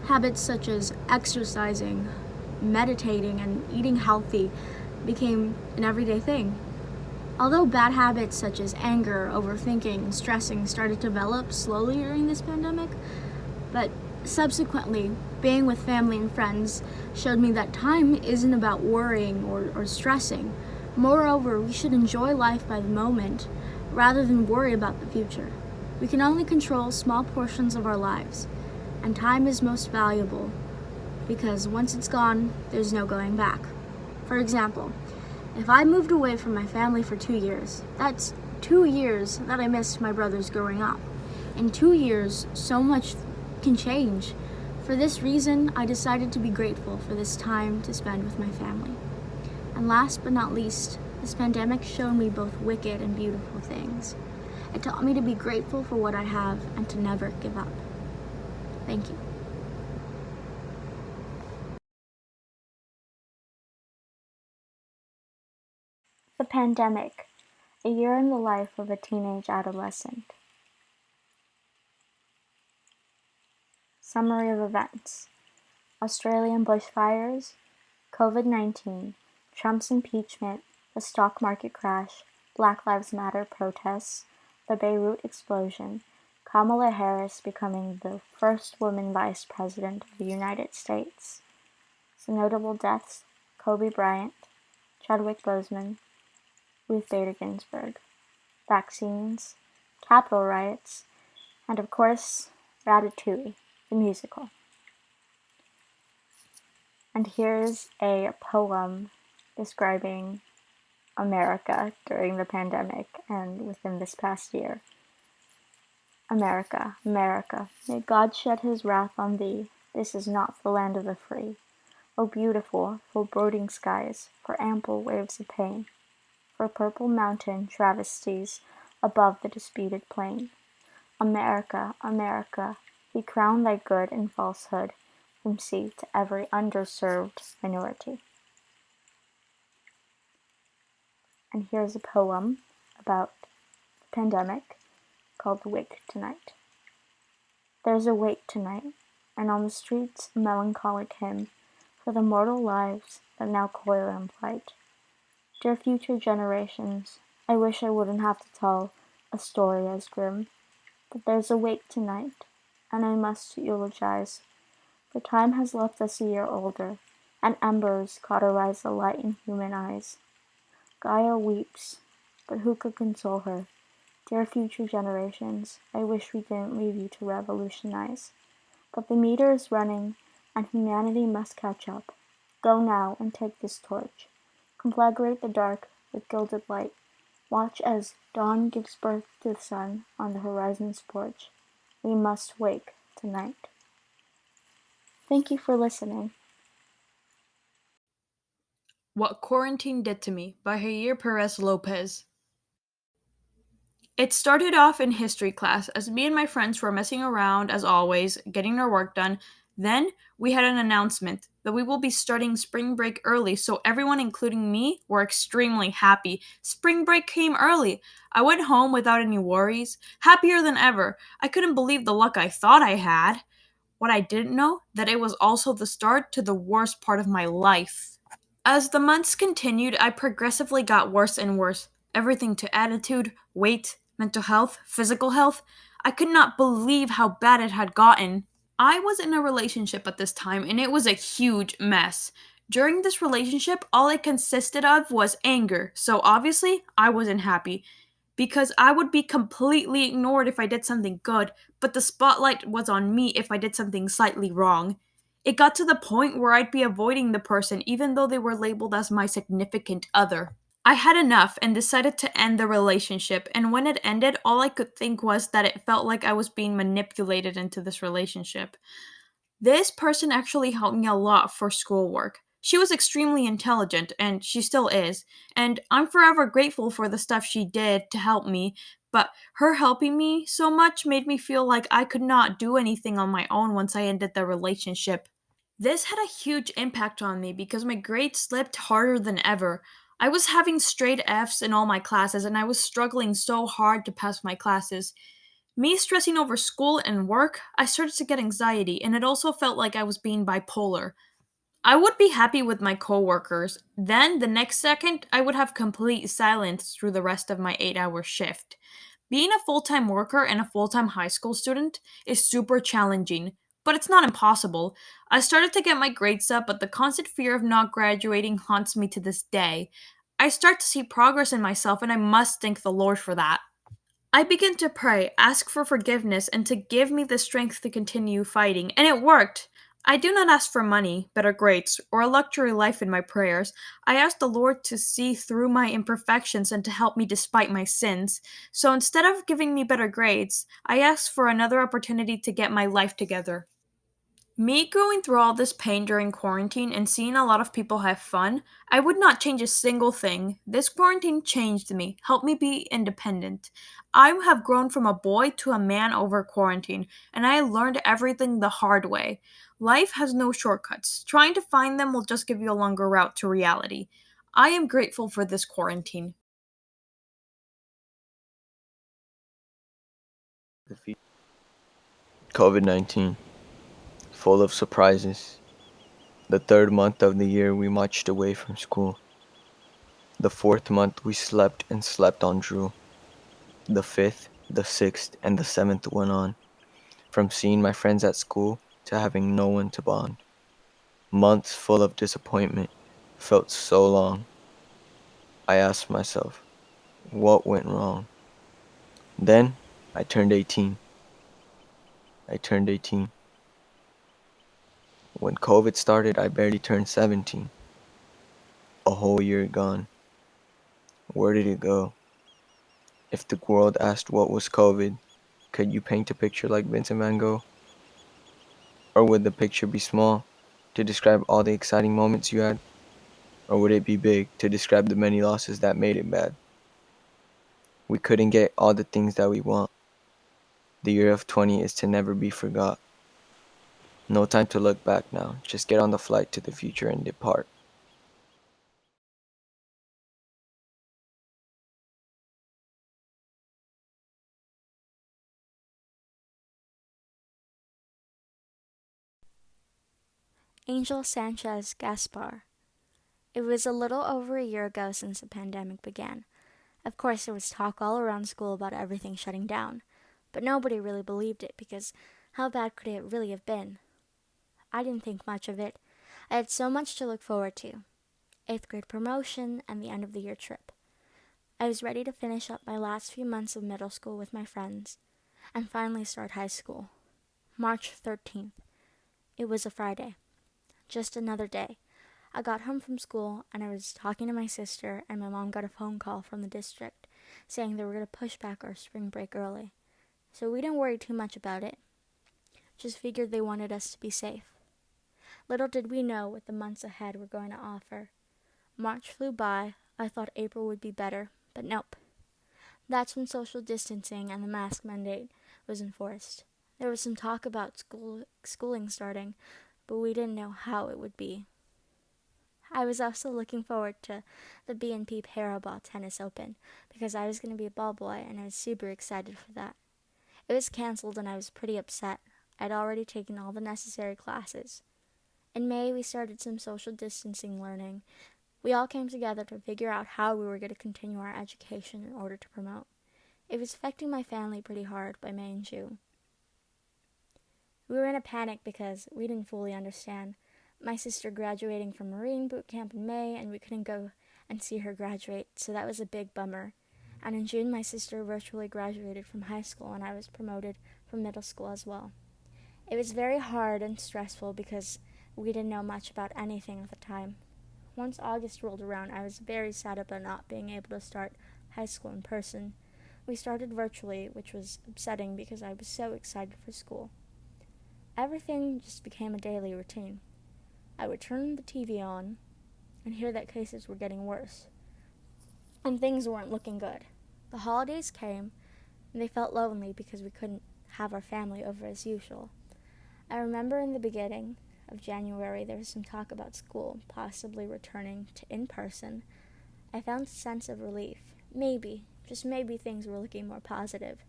Habits such as exercising, meditating, and eating healthy became an everyday thing. Although bad habits such as anger, overthinking, and stressing started to develop slowly during this pandemic, but subsequently, being with family and friends showed me that time isn't about worrying or stressing. Moreover, we should enjoy life by the moment rather than worry about the future. We can only control small portions of our lives, and time is most valuable because once it's gone, there's no going back. For example, if I moved away from my family for 2 years, that's 2 years that I missed my brothers growing up. In 2 years, so much can change. For this reason, I decided to be grateful for this time to spend with my family. And last but not least, this pandemic showed me both wicked and beautiful things. It taught me to be grateful for what I have and to never give up. Thank you. The pandemic, a year in the life of a teenage adolescent. Summary of events: Australian bushfires, COVID-19, Trump's impeachment, the stock market crash, Black Lives Matter protests, the Beirut explosion, Kamala Harris becoming the first woman vice president of the United States. Some notable deaths: Kobe Bryant, Chadwick Boseman, Ruth Bader Ginsburg. Vaccines, Capitol riots, and of course, Ratatouille, the musical. And here's a poem describing America during the pandemic and within this past year. America, America, may God shed his wrath on thee. This is not the land of the free. O beautiful, full brooding skies, for ample waves of pain, for purple mountain travesties above the disputed plain. America, America, he crowned thy good in falsehood, from sea to every underserved minority. And here's a poem about the pandemic called Wake Tonight. There's a wake tonight, and on the streets a melancholic hymn for the mortal lives that now coil in flight. Dear future generations, I wish I wouldn't have to tell a story as grim, but there's a wake tonight, and I must eulogize, for time has left us a year older, and embers cauterize the light in human eyes. Gaia weeps, but who could console her? Dear future generations, I wish we didn't leave you to revolutionize. But the meter is running, and humanity must catch up. Go now and take this torch. Conflagrate the dark with gilded light. Watch as dawn gives birth to the sun on the horizon's porch. We must wake tonight. Thank you for listening. What Quarantine Did to Me by Jair Perez Lopez. It started off in history class as me and my friends were messing around as always, getting our work done. Then we had an announcement that we will be starting spring break early, so everyone, including me, were extremely happy. Spring break came early. I went home without any worries, happier than ever. I couldn't believe the luck I thought I had. What I didn't know, that it was also the start to the worst part of my life. As the months continued, I progressively got worse and worse. Everything to attitude, weight, mental health, physical health. I could not believe how bad it had gotten. I was in a relationship at this time, and it was a huge mess. During this relationship, all it consisted of was anger, so obviously, I wasn't happy. Because I would be completely ignored if I did something good, but the spotlight was on me if I did something slightly wrong. It got to the point where I'd be avoiding the person even though they were labeled as my significant other. I had enough and decided to end the relationship, and when it ended, all I could think was that it felt like I was being manipulated into this relationship. This person actually helped me a lot for schoolwork. She was extremely intelligent, and she still is, and I'm forever grateful for the stuff she did to help me, but her helping me so much made me feel like I could not do anything on my own once I ended the relationship. This had a huge impact on me because my grades slipped harder than ever. I was having straight Fs in all my classes, and I was struggling so hard to pass my classes. Me stressing over school and work, I started to get anxiety, and it also felt like I was being bipolar. I would be happy with my coworkers. Then, the next second, I would have complete silence through the rest of my 8-hour shift. Being a full time worker and a full time high school student is super challenging, but it's not impossible. I started to get my grades up, but the constant fear of not graduating haunts me to this day. I start to see progress in myself, and I must thank the Lord for that. I began to pray, ask for forgiveness, and to give me the strength to continue fighting, and it worked. I do not ask for money, better grades, or a luxury life in my prayers. I ask the Lord to see through my imperfections and to help me despite my sins. So instead of giving me better grades, I ask for another opportunity to get my life together. Me going through all this pain during quarantine and seeing a lot of people have fun, I would not change a single thing. This quarantine changed me, helped me be independent. I have grown from a boy to a man over quarantine, and I learned everything the hard way. Life has no shortcuts. Trying to find them will just give you a longer route to reality. I am grateful for this quarantine. COVID-19, full of surprises. The third month of the year, we marched away from school. The 4th month we slept and slept on Drew. The 5th, the 6th, and the 7th went on, from seeing my friends at school to having no one to bond. Months full of disappointment felt so long. I asked myself, what went wrong? Then I turned 18. I turned 18. When COVID started, I barely turned 17. A whole year gone. Where did it go? If the world asked what was COVID, could you paint a picture like Vincent van Gogh? Or would the picture be small, to describe all the exciting moments you had? Or would it be big, to describe the many losses that made it bad? We couldn't get all the things that we want. The year of 20 is to never be forgot. No time to look back now, just get on the flight to the future and depart. Angel Sanchez Gaspar. It was a little over a year ago since the pandemic began. Of course, there was talk all around school about everything shutting down, but nobody really believed it because how bad could it really have been? I didn't think much of it. I had so much to look forward to: 8th grade promotion and the end of the year trip. I was ready to finish up my last few months of middle school with my friends and finally start high school. March 13th. It was a Friday. Just another day. I got home from school and I was talking to my sister, and my mom got a phone call from the district saying they were going to push back our spring break early. So we didn't worry too much about it. Just figured they wanted us to be safe. Little did we know what the months ahead were going to offer. March flew by. I thought April would be better, but nope. That's when social distancing and the mask mandate was enforced. There was some talk about schooling starting, but we didn't know how it would be. I was also looking forward to the B&P Paraball Tennis Open because I was going to be a ball boy and I was super excited for that. It was canceled and I was pretty upset. I'd already taken all the necessary classes. In May, we started some social distancing learning. We all came together to figure out how we were going to continue our education in order to promote. It was affecting my family pretty hard by May and June. We were in a panic because we didn't fully understand. My sister graduating from Marine boot camp in May, and we couldn't go and see her graduate, so that was a big bummer. And in June, my sister virtually graduated from high school, and I was promoted from middle school as well. It was very hard and stressful because we didn't know much about anything at the time. Once August rolled around, I was very sad about not being able to start high school in person. We started virtually, which was upsetting because I was so excited for school. Everything just became a daily routine. I would turn the TV on and hear that cases were getting worse, and things weren't looking good. The holidays came, and they felt lonely because we couldn't have our family over as usual. I remember in the beginning of January there was some talk about school possibly returning to in-person. I found a sense of relief. Maybe, just maybe, things were looking more positive.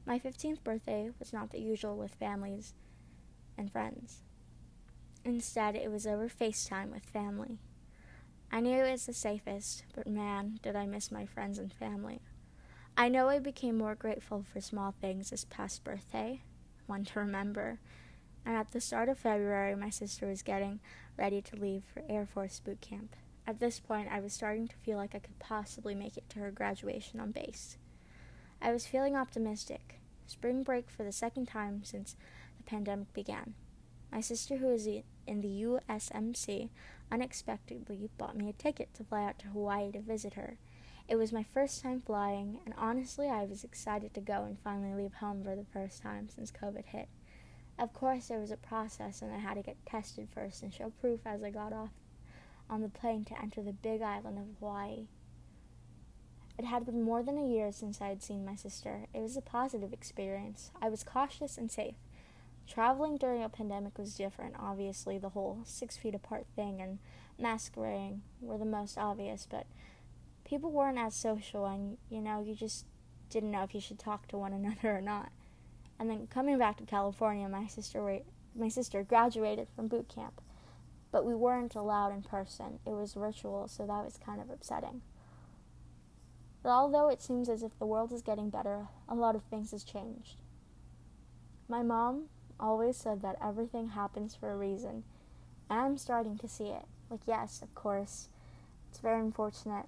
My 15th birthday was not the usual with families and friends. Instead, it was over FaceTime with family. I knew it was the safest, but man, did I miss my friends and family. I know I became more grateful for small things this past birthday, one to remember. And at the start of February, my sister was getting ready to leave for Air Force boot camp. At this point, I was starting to feel like I could possibly make it to her graduation on base. I was feeling optimistic. Spring break for the second time since the pandemic began. My sister, who is in the USMC, unexpectedly bought me a ticket to fly out to Hawaii to visit her. It was my first time flying, and honestly, I was excited to go and finally leave home for the first time since COVID hit. Of course, there was a process, and I had to get tested first and show proof as I got off on the plane to enter the big island of Hawaii. It had been more than a year since I had seen my sister. It was a positive experience. I was cautious and safe. Traveling during a pandemic was different. Obviously, the whole 6 feet apart thing and mask wearing were the most obvious, but people weren't as social, and, you just didn't know if you should talk to one another or not. And then coming back to California, my sister graduated from boot camp, but we weren't allowed in person. It was virtual, so that was kind of upsetting. But although it seems as if the world is getting better, a lot of things has changed. My mom always said that everything happens for a reason, and I'm starting to see it. Like, yes, of course, it's very unfortunate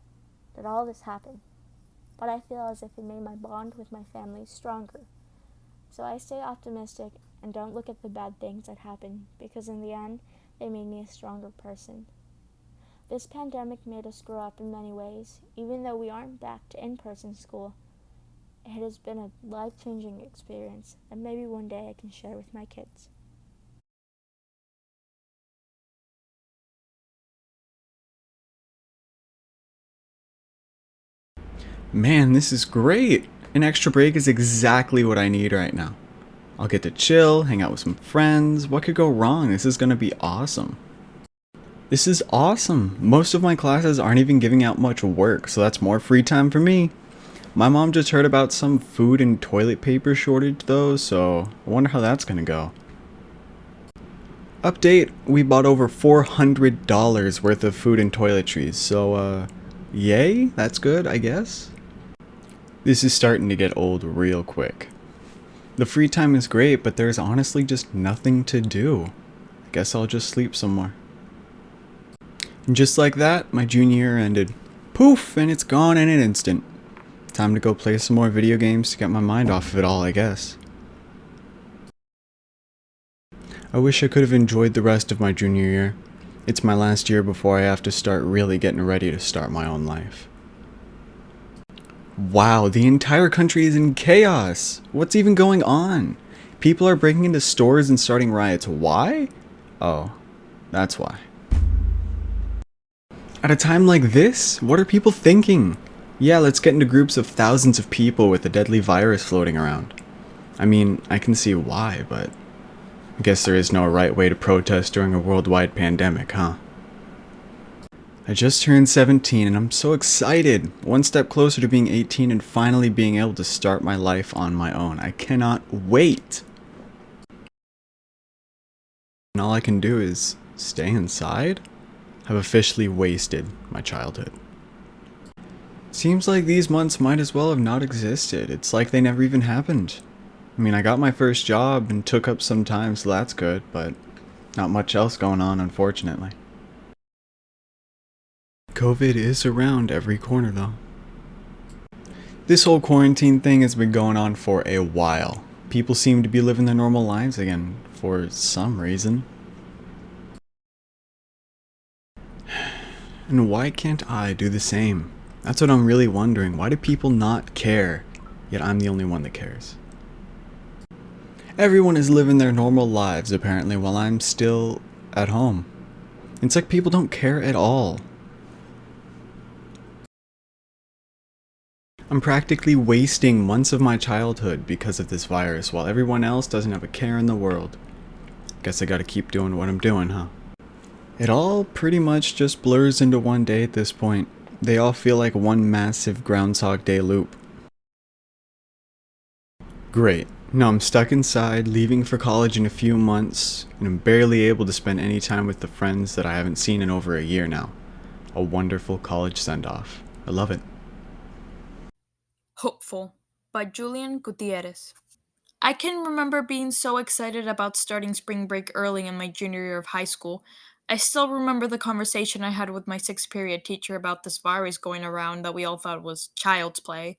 that all this happened, but I feel as if it made my bond with my family stronger. So I stay optimistic and don't look at the bad things that happen, because in the end, they made me a stronger person. This pandemic made us grow up in many ways. Even though we aren't back to in-person school, it has been a life-changing experience that maybe one day I can share with my kids. Man, this is great! An extra break is exactly what I need right now. I'll get to chill, hang out with some friends. What could go wrong? This is gonna be awesome. This is awesome. Most of my classes aren't even giving out much work, so that's more free time for me. My mom just heard about some food and toilet paper shortage though, so I wonder how that's gonna go. Update, we bought over $400 worth of food and toiletries, so yay, that's good, I guess. This is starting to get old real quick. The free time is great, but there's honestly just nothing to do. I guess I'll just sleep some more. And just like that, my junior year ended. Poof, and it's gone in an instant. Time to go play some more video games to get my mind off of it all, I guess. I wish I could have enjoyed the rest of my junior year. It's my last year before I have to start really getting ready to start my own life. Wow, the entire country is in chaos! What's even going on? People are breaking into stores and starting riots. Why? Oh, that's why. At a time like this, what are people thinking? Yeah, let's get into groups of thousands of people with a deadly virus floating around. I mean, I can see why, but I guess there is no right way to protest during a worldwide pandemic, huh? I just turned 17 and I'm so excited! One step closer to being 18 and finally being able to start my life on my own. I cannot wait! And all I can do is stay inside? I've officially wasted my childhood. Seems like these months might as well have not existed. It's like they never even happened. I mean, I got my first job and took up some time, so that's good, but not much else going on, unfortunately. COVID is around every corner, though. This whole quarantine thing has been going on for a while. People seem to be living their normal lives again, for some reason. And why can't I do the same? That's what I'm really wondering. Why do people not care? Yet I'm the only one that cares. Everyone is living their normal lives, apparently, while I'm still at home. It's like people don't care at all. I'm practically wasting months of my childhood because of this virus, while everyone else doesn't have a care in the world. Guess I gotta keep doing what I'm doing, huh? It all pretty much just blurs into one day at this point. They all feel like one massive Groundhog Day loop. Great. Now I'm stuck inside, leaving for college in a few months, and I'm barely able to spend any time with the friends that I haven't seen in over a year now. A wonderful college send-off. I love it. Hopeful by Julian Gutierrez. I can remember being so excited about starting spring break early in my junior year of high school. I still remember the conversation I had with my sixth period teacher about this virus going around that we all thought was child's play.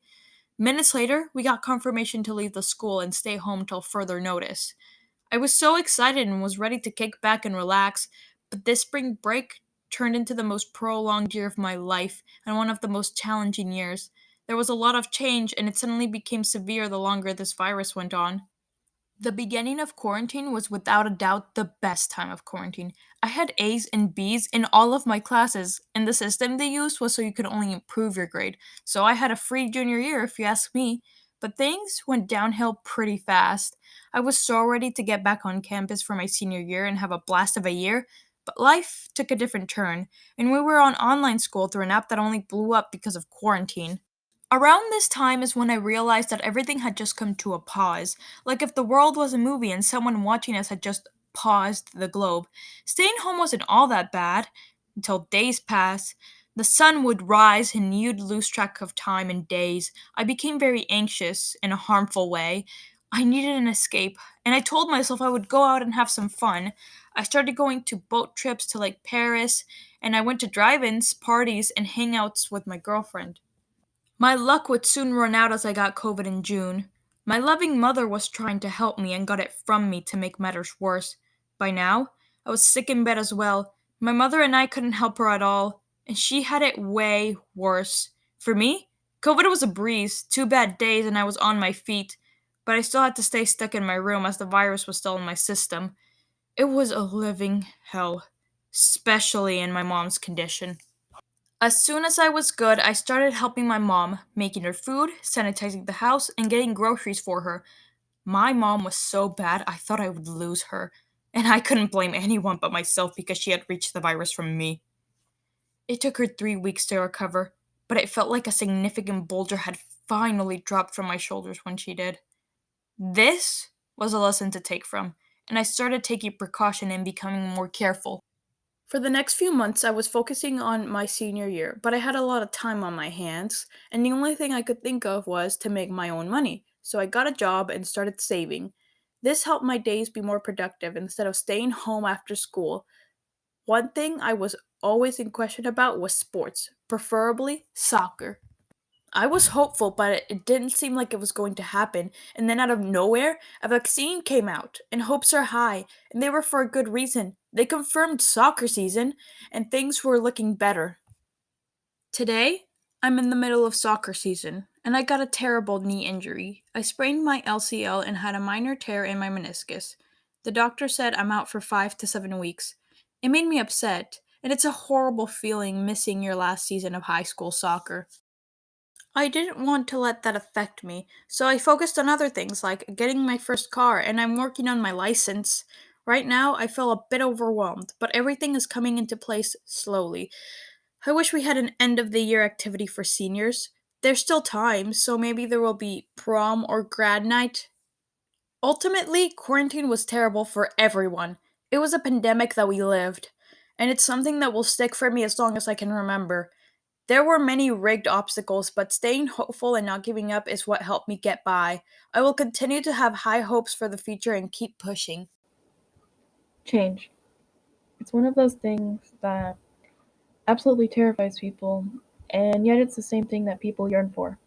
Minutes later, we got confirmation to leave the school and stay home till further notice. I was so excited and was ready to kick back and relax, but this spring break turned into the most prolonged year of my life and one of the most challenging years. There was a lot of change, and it suddenly became severe the longer this virus went on. The beginning of quarantine was without a doubt the best time of quarantine. I had A's and B's in all of my classes, and the system they used was so you could only improve your grade. So I had a free junior year, if you ask me. But things went downhill pretty fast. I was so ready to get back on campus for my senior year and have a blast of a year, but life took a different turn, and we were on online school through an app that only blew up because of quarantine. Around this time is when I realized that everything had just come to a pause, like if the world was a movie and someone watching us had just paused the globe. Staying home wasn't all that bad until days passed. The sun would rise and you'd lose track of time and days. I became very anxious in a harmful way. I needed an escape, and I told myself I would go out and have some fun. I started going to boat trips to Lake Paris, and I went to drive-ins, parties, and hangouts with my girlfriend. My luck would soon run out as I got COVID in June. My loving mother was trying to help me and got it from me to make matters worse. By now, I was sick in bed as well. My mother and I couldn't help her at all, and she had it way worse. For me, COVID was a breeze, 2 bad days, and I was on my feet, but I still had to stay stuck in my room as the virus was still in my system. It was a living hell, especially in my mom's condition. As soon as I was good, I started helping my mom, making her food, sanitizing the house, and getting groceries for her. My mom was so bad, I thought I would lose her. And I couldn't blame anyone but myself because she had reached the virus from me. It took her 3 weeks to recover, but it felt like a significant boulder had finally dropped from my shoulders when she did. This was a lesson to take from, and I started taking precaution and becoming more careful. For the next few months, I was focusing on my senior year, but I had a lot of time on my hands, and the only thing I could think of was to make my own money. So I got a job and started saving. This helped my days be more productive instead of staying home after school. One thing I was always in question about was sports, preferably soccer. I was hopeful, but it didn't seem like it was going to happen. And then out of nowhere, a vaccine came out, and hopes are high, and they were for a good reason. They confirmed soccer season, and things were looking better. Today, I'm in the middle of soccer season, and I got a terrible knee injury. I sprained my LCL and had a minor tear in my meniscus. The doctor said I'm out for 5 to 7 weeks. It made me upset, and it's a horrible feeling missing your last season of high school soccer. I didn't want to let that affect me, so I focused on other things like getting my first car, and I'm working on my license. Right now, I feel a bit overwhelmed, but everything is coming into place slowly. I wish we had an end of the year activity for seniors. There's still time, so maybe there will be prom or grad night. Ultimately, quarantine was terrible for everyone. It was a pandemic that we lived, and it's something that will stick for me as long as I can remember. There were many rigged obstacles, but staying hopeful and not giving up is what helped me get by. I will continue to have high hopes for the future and keep pushing. Change. It's one of those things that absolutely terrifies people, and yet it's the same thing that people yearn for.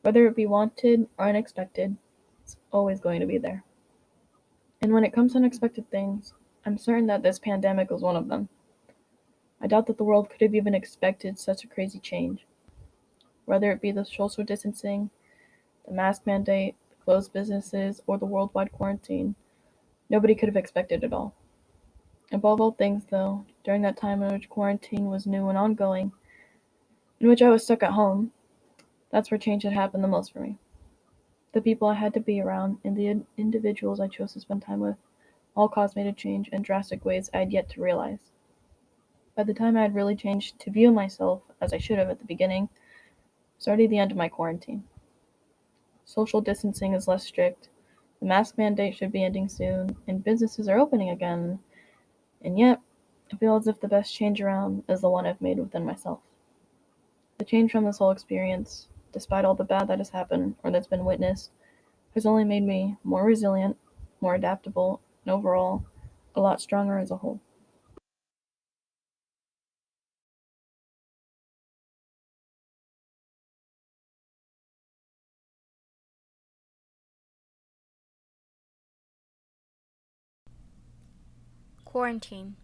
Whether it be wanted or unexpected, it's always going to be there. And when it comes to unexpected things, I'm certain that this pandemic was one of them. I doubt that the world could have even expected such a crazy change. Whether it be the social distancing, the mask mandate, the closed businesses, or the worldwide quarantine, nobody could have expected it all. Above all things, though, during that time in which quarantine was new and ongoing, in which I was stuck at home, that's where change had happened the most for me. The people I had to be around and the individuals I chose to spend time with all caused me to change in drastic ways I had yet to realize. By the time I had really changed to view myself as I should have at the beginning, it was already the end of my quarantine. Social distancing is less strict, the mask mandate should be ending soon, and businesses are opening again, and yet, I feel as if the best change around is the one I've made within myself. The change from this whole experience, despite all the bad that has happened or that's been witnessed, has only made me more resilient, more adaptable, and overall, a lot stronger as a whole. Quarantine.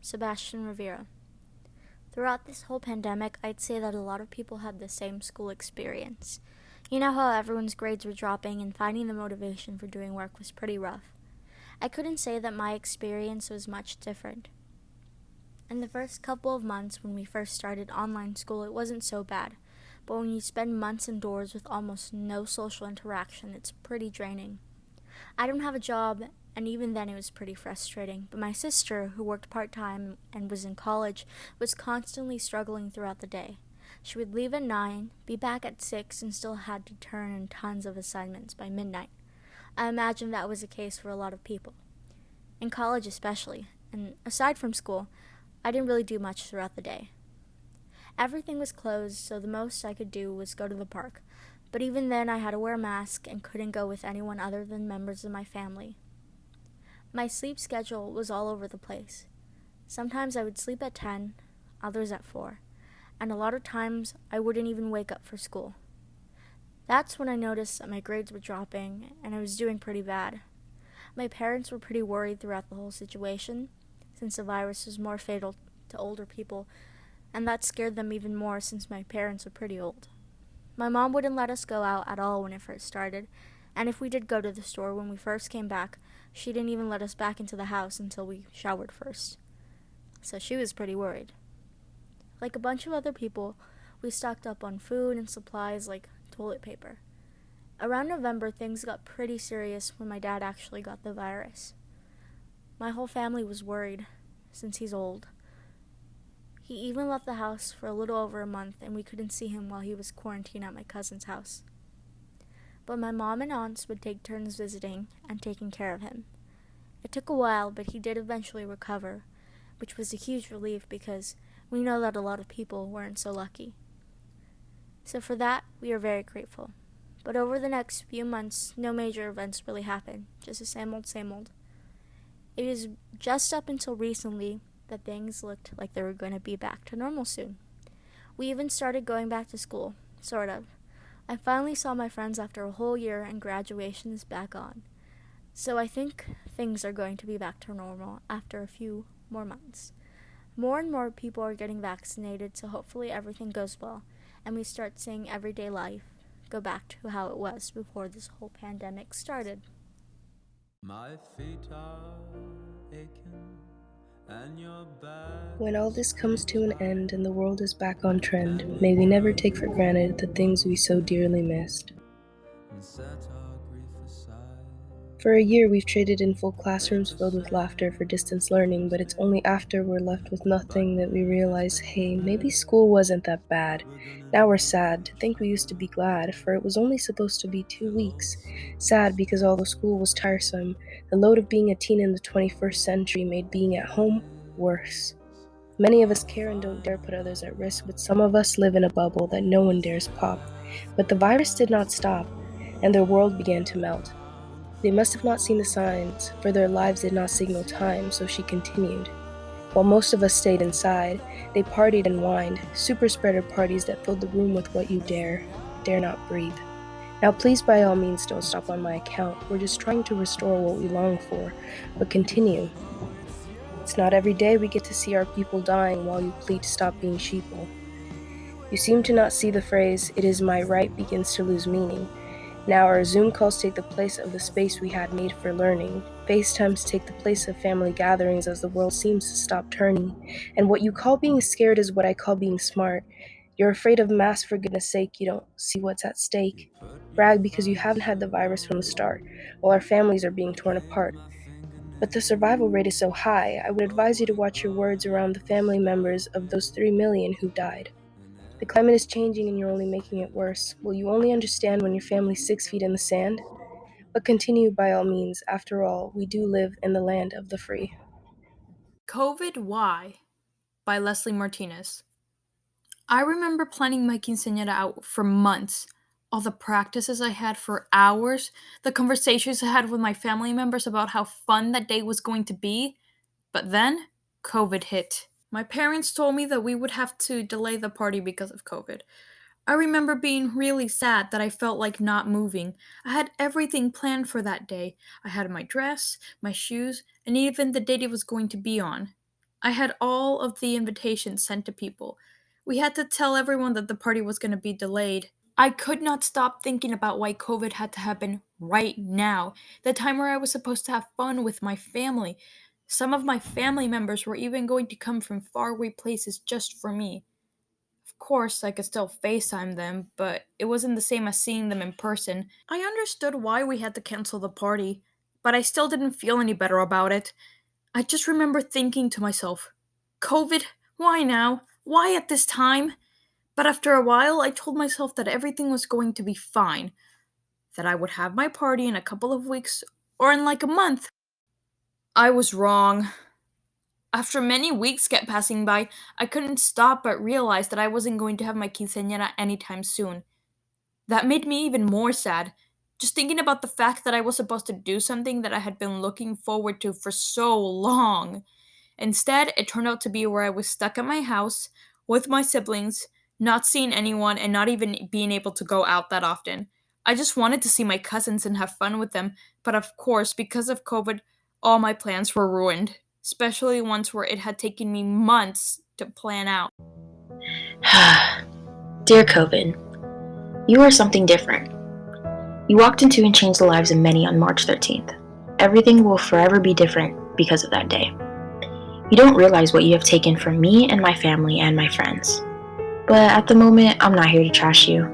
Sebastian Rivera. Throughout this whole pandemic, I'd say that a lot of people had the same school experience. You know how everyone's grades were dropping and finding the motivation for doing work was pretty rough. I couldn't say that my experience was much different. In the first couple of months when we first started online school, it wasn't so bad. But when you spend months indoors with almost no social interaction, it's pretty draining. I don't have a job, and even then it was pretty frustrating. But my sister, who worked part-time and was in college, was constantly struggling throughout the day. She would leave at 9, be back at 6, and still had to turn in tons of assignments by midnight. I imagine that was the case for a lot of people. In college especially, and aside from school, I didn't really do much throughout the day. Everything was closed, so the most I could do was go to the park. But even then, I had to wear a mask and couldn't go with anyone other than members of my family. My sleep schedule was all over the place. Sometimes I would sleep at 10, others at 4, and a lot of times I wouldn't even wake up for school. That's when I noticed that my grades were dropping and I was doing pretty bad. My parents were pretty worried throughout the whole situation, since the virus was more fatal to older people, and that scared them even more since my parents are pretty old. My mom wouldn't let us go out at all when it first started, and if we did go to the store when we first came back, she didn't even let us back into the house until we showered first. So she was pretty worried. Like a bunch of other people, we stocked up on food and supplies like toilet paper. Around November, things got pretty serious when my dad actually got the virus. My whole family was worried, since he's old. He even left the house for a little over a month, and we couldn't see him while he was quarantined at my cousin's house. But my mom and aunts would take turns visiting and taking care of him. It took a while, but he did eventually recover, which was a huge relief because we know that a lot of people weren't so lucky. So for that, we are very grateful. But over the next few months, no major events really happened, just the same old, same old. It was just up until recently that things looked like they were going to be back to normal soon. We even started going back to school, sort of. I finally saw my friends after a whole year and graduation is back on. So I think things are going to be back to normal after a few more months. More and more people are getting vaccinated, so hopefully everything goes well and we start seeing everyday life go back to how it was before this whole pandemic started. My feet are aching and your back. When all this comes to an end and the world is back on trend, may we never take for granted the things we so dearly missed. For a year, we've traded in full classrooms filled with laughter for distance learning, but it's only after we're left with nothing that we realize, hey, maybe school wasn't that bad. Now we're sad to think we used to be glad, for it was only supposed to be 2 weeks. Sad because although school was tiresome, the load of being a teen in the 21st century made being at home worse. Many of us care and don't dare put others at risk, but some of us live in a bubble that no one dares pop. But the virus did not stop, and their world began to melt. They must have not seen the signs, for their lives did not signal time, so she continued. While most of us stayed inside, they partied and whined, super spreader parties that filled the room with what you dare not breathe. Now please by all means don't stop on my account, we're just trying to restore what we long for, but continue. It's not every day we get to see our people dying while you plead to stop being sheeple. You seem to not see the phrase, "it is my right," begins to lose meaning. Now our Zoom calls take the place of the space we had made for learning. FaceTimes take the place of family gatherings as the world seems to stop turning. And what you call being scared is what I call being smart. You're afraid of masks for goodness sake, you don't see what's at stake. Brag because you haven't had the virus from the start, while our families are being torn apart. But the survival rate is so high, I would advise you to watch your words around the family members of those 3 million who died. The climate is changing and you're only making it worse. Will you only understand when your family's 6 feet in the sand? But continue by all means. After all, we do live in the land of the free. COVID Why by Leslie Martinez. I remember planning my quinceañera out for months. All the practices I had for hours, the conversations I had with my family members about how fun that day was going to be. But then, COVID hit. My parents told me that we would have to delay the party because of COVID. I remember being really sad that I felt like not moving. I had everything planned for that day. I had my dress, my shoes, and even the date it was going to be on. I had all of the invitations sent to people. We had to tell everyone that the party was going to be delayed. I could not stop thinking about why COVID had to happen right now, the time where I was supposed to have fun with my family. Some of my family members were even going to come from faraway places just for me. Of course, I could still FaceTime them, but it wasn't the same as seeing them in person. I understood why we had to cancel the party, but I still didn't feel any better about it. I just remember thinking to myself, COVID, why now? Why at this time? But after a while, I told myself that everything was going to be fine, that I would have my party in a couple of weeks or in like a month. I was wrong. After many weeks kept passing by, I couldn't stop but realize that I wasn't going to have my quinceañera anytime soon. That made me even more sad, just thinking about the fact that I was supposed to do something that I had been looking forward to for so long. Instead, it turned out to be where I was stuck at my house with my siblings, not seeing anyone and not even being able to go out that often. I just wanted to see my cousins and have fun with them, but of course, because of COVID, all my plans were ruined, especially ones where it had taken me months to plan out. Dear COVID, you are something different. You walked into and changed the lives of many on March 13th. Everything will forever be different because of that day. You don't realize what you have taken from me and my family and my friends. But at the moment, I'm not here to trash you.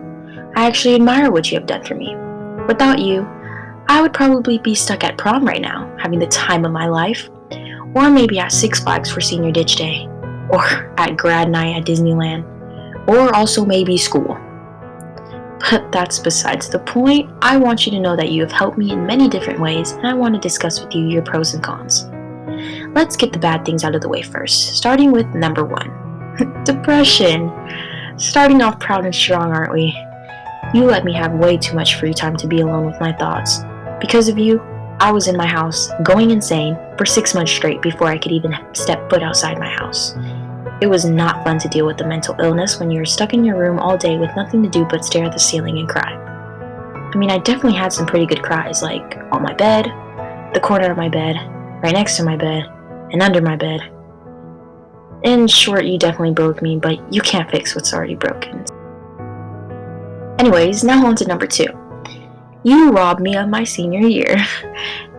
I actually admire what you have done for me. Without you, I would probably be stuck at prom right now, having the time of my life. Or maybe at Six Flags for Senior Ditch Day. Or at grad night at Disneyland. Or also maybe school. But that's besides the point. I want you to know that you have helped me in many different ways, and I want to discuss with you your pros and cons. Let's get the bad things out of the way first, starting with number 1. Depression. Starting off proud and strong, aren't we? You let me have way too much free time to be alone with my thoughts. Because of you, I was in my house, going insane, for 6 months straight before I could even step foot outside my house. It was not fun to deal with the mental illness when you're stuck in your room all day with nothing to do but stare at the ceiling and cry. I mean, I definitely had some pretty good cries, like on my bed, the corner of my bed, right next to my bed, and under my bed. In short, you definitely broke me, but you can't fix what's already broken. Anyways, now on to number 2. You robbed me of my senior year.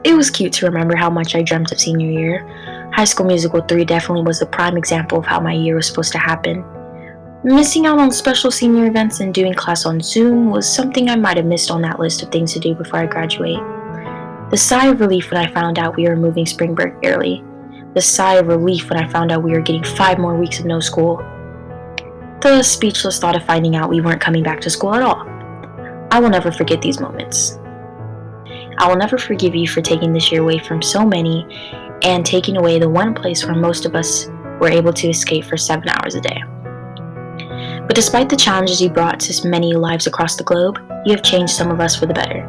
It was cute to remember how much I dreamt of senior year. High School Musical 3 definitely was a prime example of how my year was supposed to happen. Missing out on special senior events and doing class on Zoom was something I might have missed on that list of things to do before I graduate. The sigh of relief when I found out we were moving spring break early. The sigh of relief when I found out we were getting 5 more weeks of no school. The speechless thought of finding out we weren't coming back to school at all. I will never forget these moments. I will never forgive you for taking this year away from so many and taking away the one place where most of us were able to escape for 7 hours a day. But despite the challenges you brought to many lives across the globe, you have changed some of us for the better.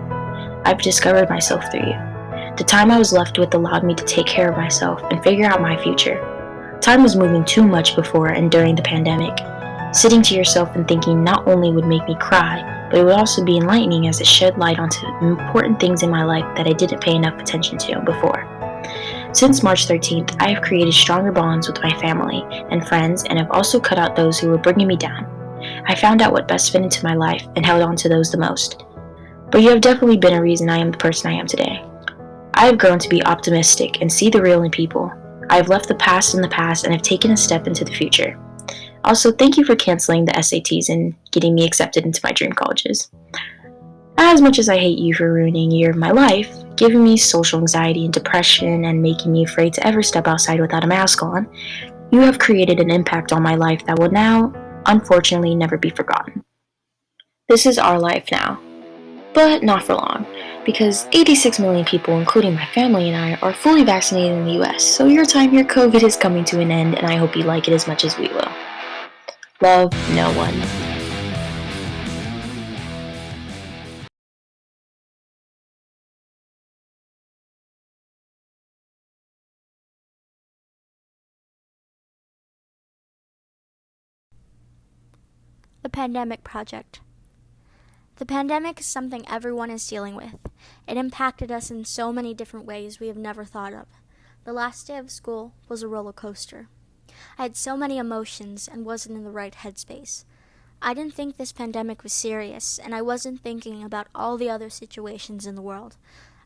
I've discovered myself through you. The time I was left with allowed me to take care of myself and figure out my future. Time was moving too much before and during the pandemic. Sitting to yourself and thinking not only would make me cry, but it would also be enlightening as it shed light onto important things in my life that I didn't pay enough attention to before. Since March 13th, I have created stronger bonds with my family and friends and have also cut out those who were bringing me down. I found out what best fit into my life and held on to those the most. But you have definitely been a reason I am the person I am today. I have grown to be optimistic and see the real in people. I have left the past in the past and have taken a step into the future. Also, thank you for canceling the SATs and getting me accepted into my dream colleges. As much as I hate you for ruining a year of my life, giving me social anxiety and depression and making me afraid to ever step outside without a mask on, you have created an impact on my life that will now, unfortunately, never be forgotten. This is our life now, but not for long, because 86 million people, including my family and I, are fully vaccinated in the US, so your time here, COVID, is coming to an end, and I hope you like it as much as we will. Love, no one. The Pandemic Project. The pandemic is something everyone is dealing with. It impacted us in so many different ways we have never thought of. The last day of school was a roller coaster. I had so many emotions and wasn't in the right headspace. I didn't think this pandemic was serious, and I wasn't thinking about all the other situations in the world.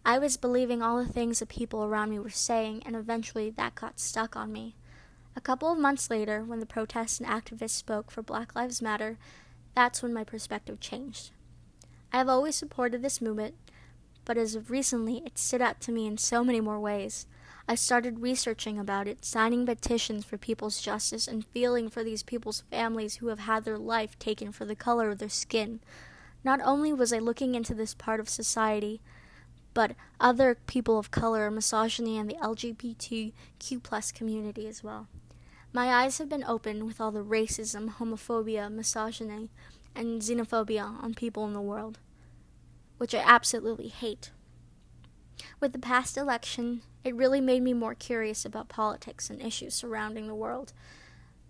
I was believing all the things the people around me were saying, and eventually that got stuck on me. A couple of months later, when the protests and activists spoke for Black Lives Matter, that's when my perspective changed. I have always supported this movement, but as of recently, it stood out to me in so many more ways. I started researching about it, signing petitions for people's justice, and feeling for these people's families who have had their life taken for the color of their skin. Not only was I looking into this part of society, but other people of color, misogyny, and the LGBTQ+ community as well. My eyes have been opened with all the racism, homophobia, misogyny, and xenophobia on people in the world, which I absolutely hate. With the past election, it really made me more curious about politics and issues surrounding the world.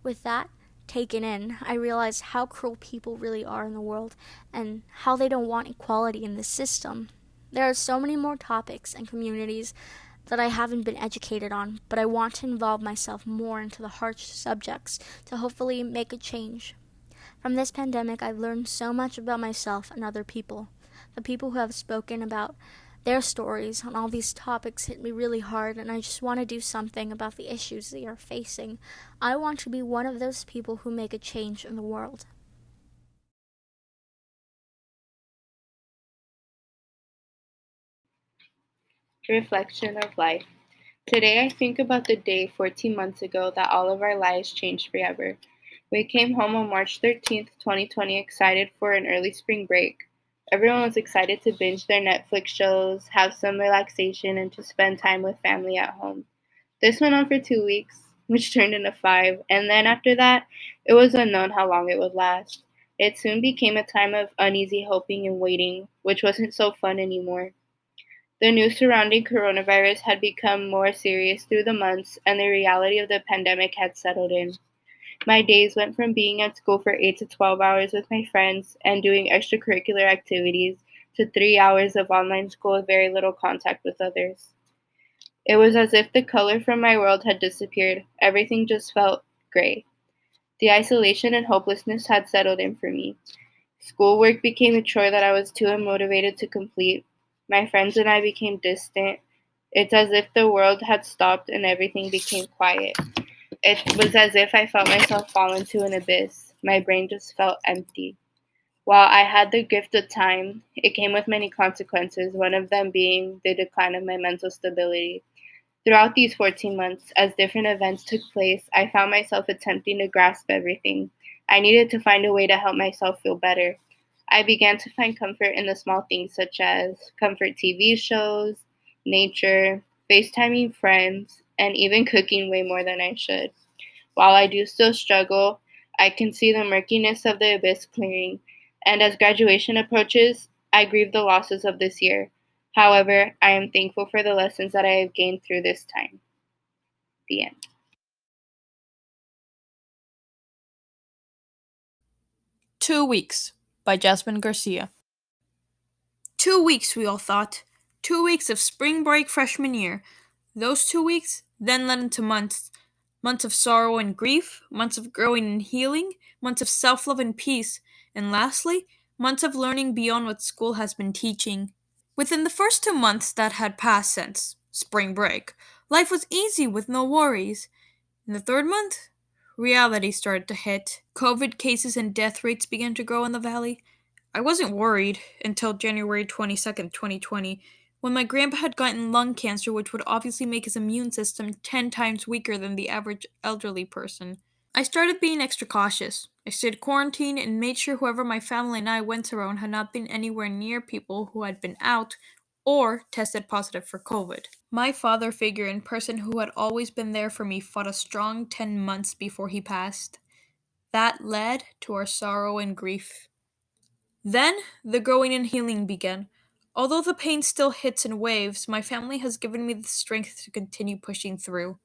With that taken in, I realized how cruel people really are in the world and how they don't want equality in the system. There are so many more topics and communities that I haven't been educated on, but I want to involve myself more into the harsh subjects to hopefully make a change. From this pandemic, I've learned so much about myself and other people. The people who have spoken about their stories on all these topics hit me really hard, and I just want to do something about the issues they are facing. I want to be one of those people who make a change in the world. Reflection of life. Today I think about the day 14 months ago that all of our lives changed forever. We came home on March 13th, 2020, excited for an early spring break. Everyone was excited to binge their Netflix shows, have some relaxation, and to spend time with family at home. This went on for 2 weeks, which turned into 5, and then after that, it was unknown how long it would last. It soon became a time of uneasy hoping and waiting, which wasn't so fun anymore. The news surrounding coronavirus had become more serious through the months, and the reality of the pandemic had settled in. My days went from being at school for 8 to 12 hours with my friends and doing extracurricular activities to 3 hours of online school with very little contact with others. It was as if the color from my world had disappeared. Everything just felt gray. The isolation and hopelessness had settled in for me. Schoolwork became a chore that I was too unmotivated to complete. My friends and I became distant. It's as if the world had stopped and everything became quiet. It was as if I felt myself fall into an abyss. My brain just felt empty. While I had the gift of time, it came with many consequences, one of them being the decline of my mental stability. Throughout these 14 months, as different events took place, I found myself attempting to grasp everything. I needed to find a way to help myself feel better. I began to find comfort in the small things such as comfort TV shows, nature, FaceTiming friends, and even cooking way more than I should. While I do still struggle, I can see the murkiness of the abyss clearing, and as graduation approaches, I grieve the losses of this year. However, I am thankful for the lessons that I have gained through this time. The end. 2 Weeks by Jasmine Garcia. 2 weeks, we all thought. 2 weeks of spring break freshman year. Those 2 weeks then led into months. Months of sorrow and grief, months of growing and healing, months of self love and peace, and lastly, months of learning beyond what school has been teaching. Within the first 2 months that had passed since spring break, life was easy with no worries. In the third month, reality started to hit. COVID cases and death rates began to grow in the valley. I wasn't worried until January 22nd, 2020, when my grandpa had gotten lung cancer, which would obviously make his immune system 10 times weaker than the average elderly person. I started being extra cautious. I stayed quarantined and made sure whoever my family and I went around had not been anywhere near people who had been out or tested positive for COVID. My father figure in person who had always been there for me fought a strong 10 months before he passed. That led to our sorrow and grief. Then, the growing and healing began. Although the pain still hits in waves, my family has given me the strength to continue pushing through.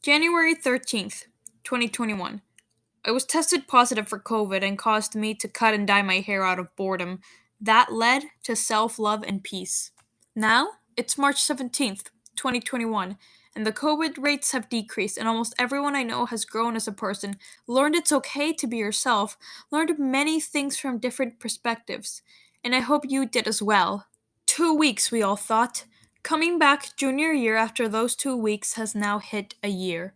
January 13th, 2021. I was tested positive for COVID and caused me to cut and dye my hair out of boredom. That led to self-love and peace. Now, it's March 17th, 2021, and the COVID rates have decreased, and almost everyone I know has grown as a person, learned it's okay to be yourself, learned many things from different perspectives, and I hope you did as well. 2 weeks, we all thought. Coming back junior year after those 2 weeks has now hit a year.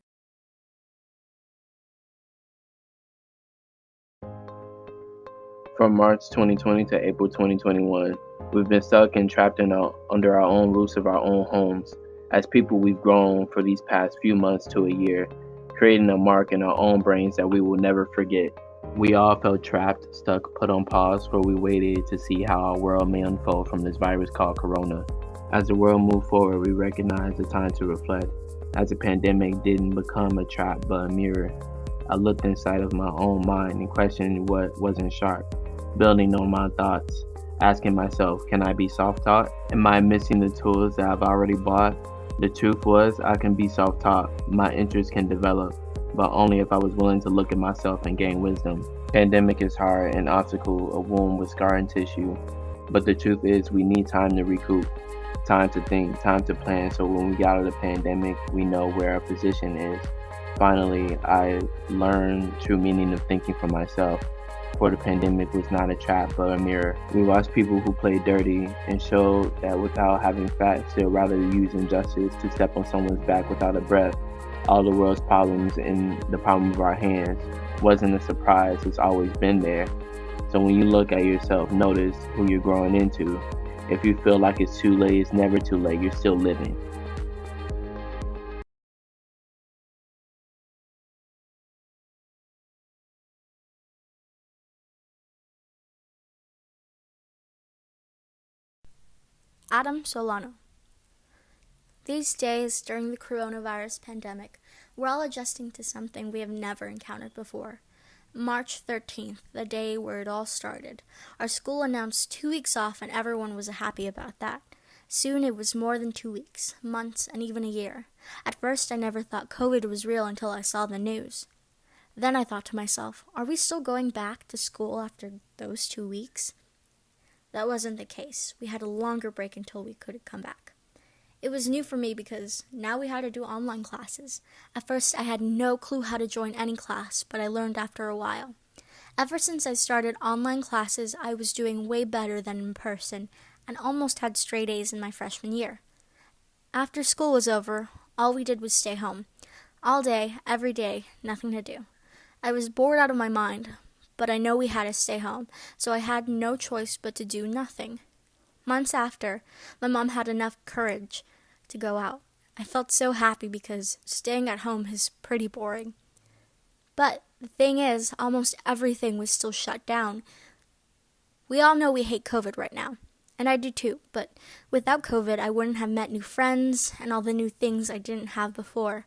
From March 2020 to April 2021, we've been stuck and trapped under our own roofs of our own homes. As people, we've grown for these past few months to a year, creating a mark in our own brains that we will never forget. We all felt trapped, stuck, put on pause, where we waited to see how our world may unfold from this virus called Corona. As the world moved forward, we recognized the time to reflect. As the pandemic didn't become a trap but a mirror, I looked inside of my own mind and questioned what wasn't sharp, building on my thoughts, asking myself, can I be self taught? Am I missing the tools that I've already bought? The truth was, I can be self taught, my interests can develop, but only if I was willing to look at myself and gain wisdom. Pandemic is hard, an obstacle, a wound with scar and tissue, but the truth is, we need time to recoup. Time to think, time to plan, so when we get out of the pandemic, we know where our position is. Finally, I learned true meaning of thinking for myself. For the pandemic was not a trap but a mirror. We watched people who played dirty and showed that without having facts, they'd rather use injustice to step on someone's back without a breath. All the world's problems in the palm of our hands wasn't a surprise, it's always been there. So when you look at yourself, notice who you're growing into. If you feel like it's too late, it's never too late. You're still living. Adam Solano. These days, during the coronavirus pandemic, we're all adjusting to something we have never encountered before. March 13th, the day where it all started, our school announced 2 weeks off and everyone was happy about that. Soon it was more than 2 weeks, months, and even a year. At first I never thought COVID was real until I saw the news. Then I thought to myself, are we still going back to school after those 2 weeks? That wasn't the case. We had a longer break until we could come back. It was new for me because now we had to do online classes. At first, I had no clue how to join any class, but I learned after a while. Ever since I started online classes, I was doing way better than in person and almost had straight A's in my freshman year. After school was over, all we did was stay home. All day, every day, nothing to do. I was bored out of my mind, but I know we had to stay home, so I had no choice but to do nothing. Months after, my mom had enough courage to go out. I felt so happy because staying at home is pretty boring. But the thing is, almost everything was still shut down. We all know we hate COVID right now, and I do too, but without COVID, I wouldn't have met new friends and all the new things I didn't have before.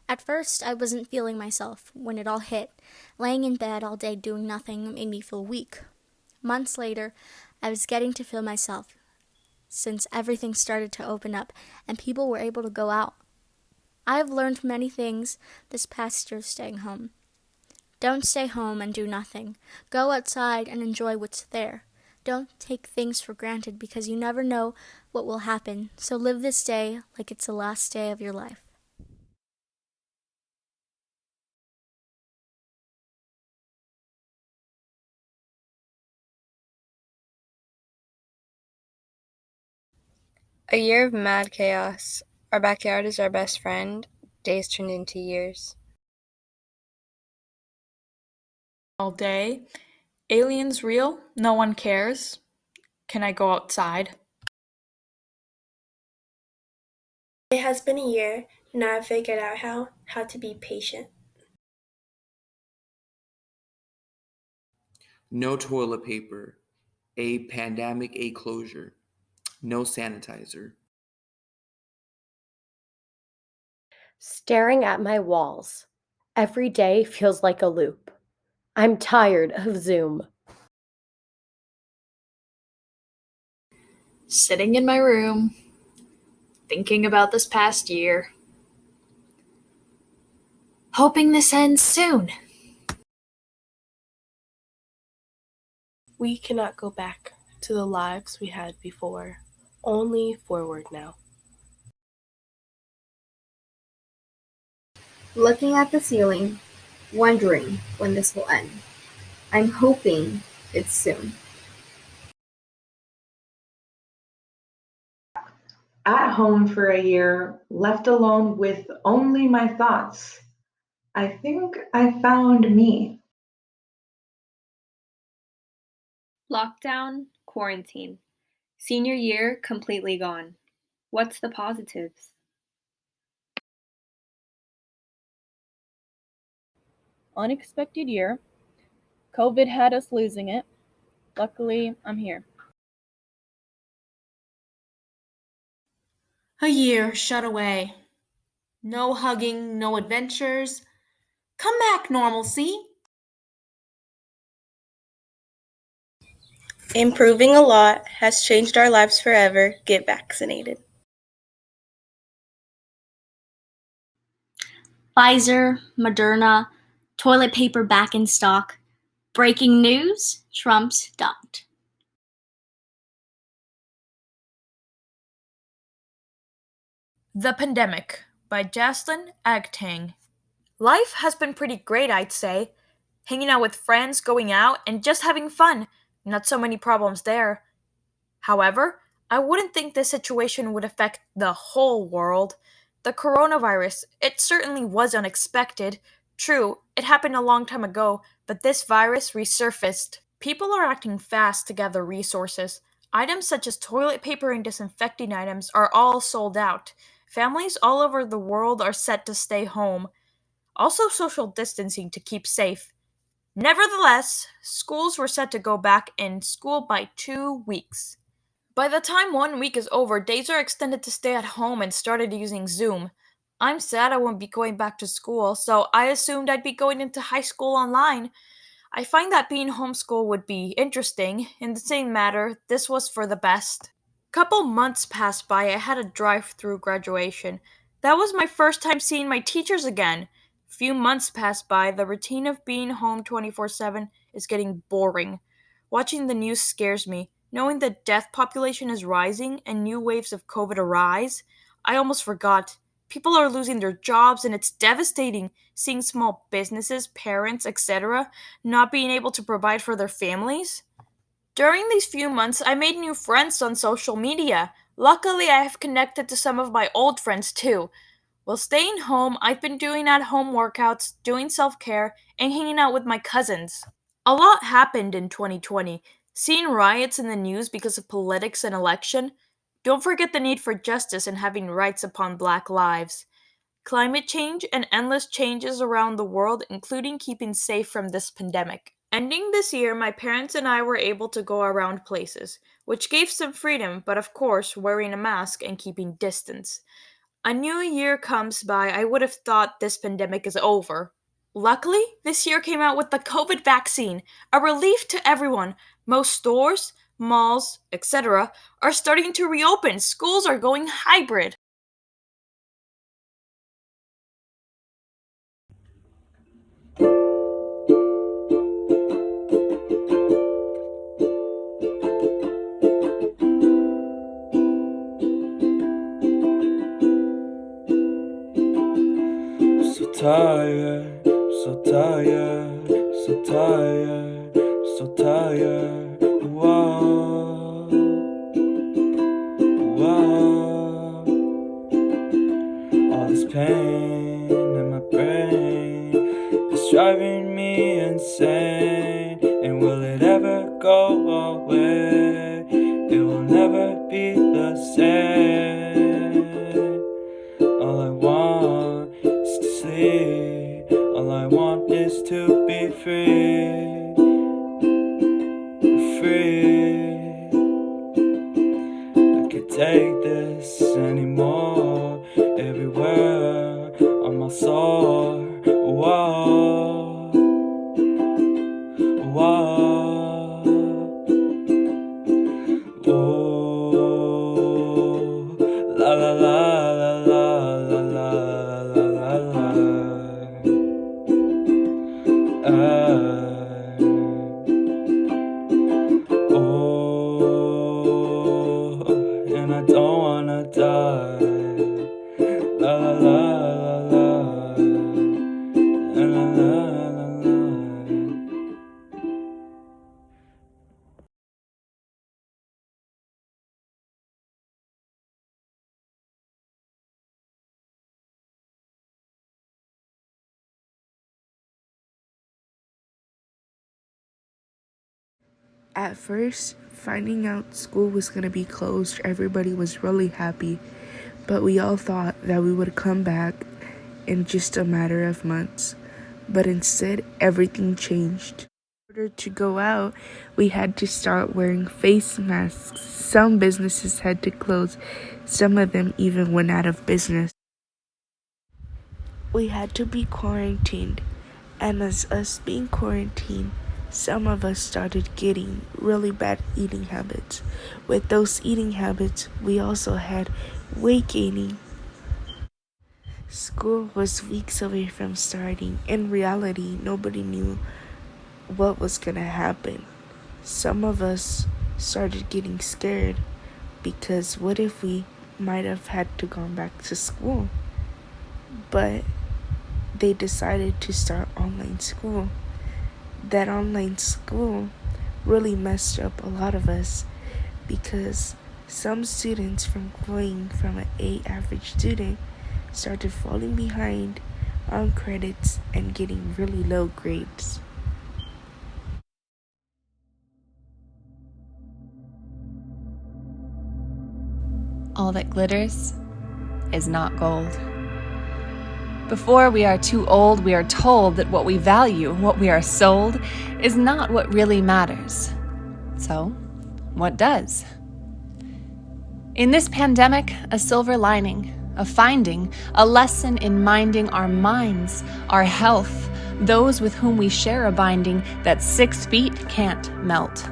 At first, I wasn't feeling myself when it all hit. Laying in bed all day doing nothing made me feel weak. Months later, I was getting to feel myself since everything started to open up and people were able to go out. I have learned many things this past year staying home. Don't stay home and do nothing. Go outside and enjoy what's there. Don't take things for granted because you never know what will happen, so live this day like it's the last day of your life. A year of mad chaos. Our backyard is our best friend. Days turned into years. All day. Aliens real? No one cares. Can I go outside? It has been a year, and I've figured out how to be patient. No toilet paper. A pandemic, a closure. No sanitizer. Staring at my walls. Every day feels like a loop. I'm tired of Zoom. Sitting in my room, thinking about this past year, hoping this ends soon. We cannot go back to the lives we had before, only forward now. Looking at the ceiling, wondering when this will end. I'm hoping it's soon. At home for a year, left alone with only my thoughts. I think I found me. Lockdown, quarantine. Senior year completely gone. What's the positives? Unexpected year. COVID had us losing it. Luckily, I'm here. A year shut away. No hugging, no adventures. Come back, normalcy. Improving a lot has changed our lives forever. Get vaccinated. Pfizer, Moderna, toilet paper back in stock. Breaking news, Trump's dumped. The Pandemic by Jaslyn Agtang. Life has been pretty great, I'd say. Hanging out with friends, going out, and just having fun. Not so many problems there. However, I wouldn't think this situation would affect the whole world. The coronavirus, it certainly was unexpected. True, it happened a long time ago, but this virus resurfaced. People are acting fast to gather resources. Items such as toilet paper and disinfecting items are all sold out. Families all over the world are set to stay home. Also, social distancing to keep safe. Nevertheless, schools were set to go back in school by 2 weeks. By the time 1 week is over, days are extended to stay at home and started using Zoom. I'm sad I won't be going back to school, so I assumed I'd be going into high school online. I find that being homeschooled would be interesting. In the same matter, this was for the best. Couple months passed by, I had a drive-through graduation. That was my first time seeing my teachers again. Few months passed by, the routine of being home 24/7 is getting boring. Watching the news scares me. Knowing the death population is rising and new waves of COVID arise, I almost forgot. People are losing their jobs and it's devastating seeing small businesses, parents, etc., not being able to provide for their families. During these few months, I made new friends on social media. Luckily, I have connected to some of my old friends too. While staying home, I've been doing at home workouts, doing self care, and hanging out with my cousins. A lot happened in 2020. Seeing riots in the news because of politics and election. Don't forget the need for justice and having rights upon black lives. Climate change and endless changes around the world, including keeping safe from this pandemic. Ending this year, my parents and I were able to go around places, which gave some freedom, but of course, wearing a mask and keeping distance. A new year comes by, I would have thought this pandemic is over. Luckily, this year came out with the COVID vaccine, a relief to everyone. Most stores, malls, etc., are starting to reopen. Schools are going hybrid. So tired, so tired, so tired, so tired. Whoa, whoa. All this pain in my brain is driving me insane. And will it ever go away? It will never be the same. All I want is to sleep. All I want is to be free. Free. I can't take this anymore. Everywhere on my soul. Whoa. Whoa. Oh. La la la la la la la la la la. Oh, and I don't wanna die. La la la la la la la la la. At first, finding out school was going to be closed, everybody was really happy, but we all thought that we would come back in just a matter of months. But instead, everything changed. In order to go out, we had to start wearing face masks. Some businesses had to close. Some of them even went out of business. We had to be quarantined. And as us being quarantined, some of us started getting really bad eating habits. With those eating habits, we also had weight gaining. School was weeks away from starting. In reality, nobody knew what was gonna happen. Some of us started getting scared because what if we might have had to go back to school? But they decided to start online school. That online school really messed up a lot of us because some students from going from an A average student started falling behind on credits and getting really low grades. All that glitters is not gold. Before we are too old, we are told that what we value, what we are sold, is not what really matters. So, what does? In this pandemic, a silver lining, a finding, a lesson in minding our minds, our health, those with whom we share a binding that 6 feet can't melt.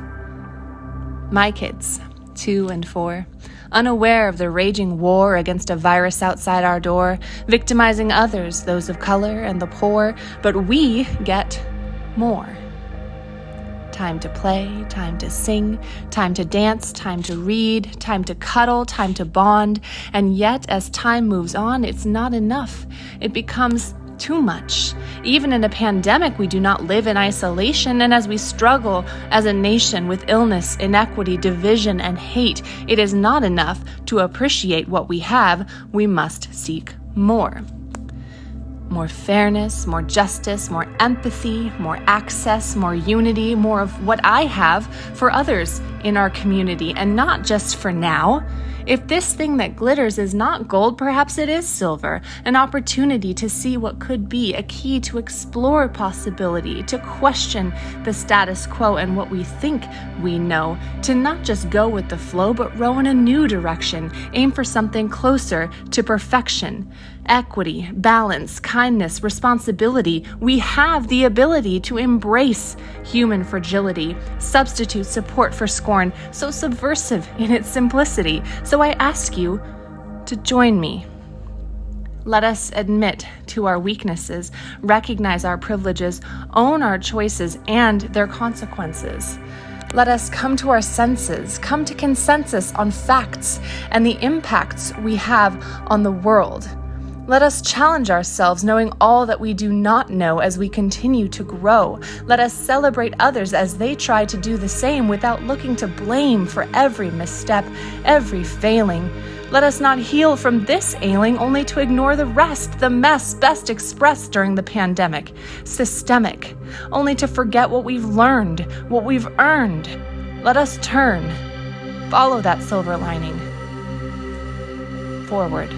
My kids, 2 and 4, unaware of the raging war against a virus outside our door, victimizing others, those of color and the poor, but we get more. Time to play, time to sing, time to dance, time to read, time to cuddle, time to bond, and yet as time moves on, it's not enough. It becomes too much. Even in a pandemic, we do not live in isolation, and as we struggle as a nation with illness, inequity, division, and hate, it is not enough to appreciate what we have. We must seek more. More fairness, more justice, more empathy, more access, more unity, more of what I have for others in our community, and not just for now. If this thing that glitters is not gold, perhaps it is silver, an opportunity to see what could be, a key to explore possibility, to question the status quo and what we think we know, to not just go with the flow, but row in a new direction, aim for something closer to perfection. Equity, balance, kindness, responsibility. We have the ability to embrace human fragility, substitute support for scorn, so subversive in its simplicity. So I ask you to join me. Let us admit to our weaknesses, recognize our privileges, own our choices and their consequences. Let us come to our senses, come to consensus on facts and the impacts we have on the world. Let us challenge ourselves, knowing all that we do not know as we continue to grow. Let us celebrate others as they try to do the same without looking to blame for every misstep, every failing. Let us not heal from this ailing only to ignore the rest, the mess best expressed during the pandemic. Systemic, only to forget what we've learned, what we've earned. Let us turn, follow that silver lining. Forward.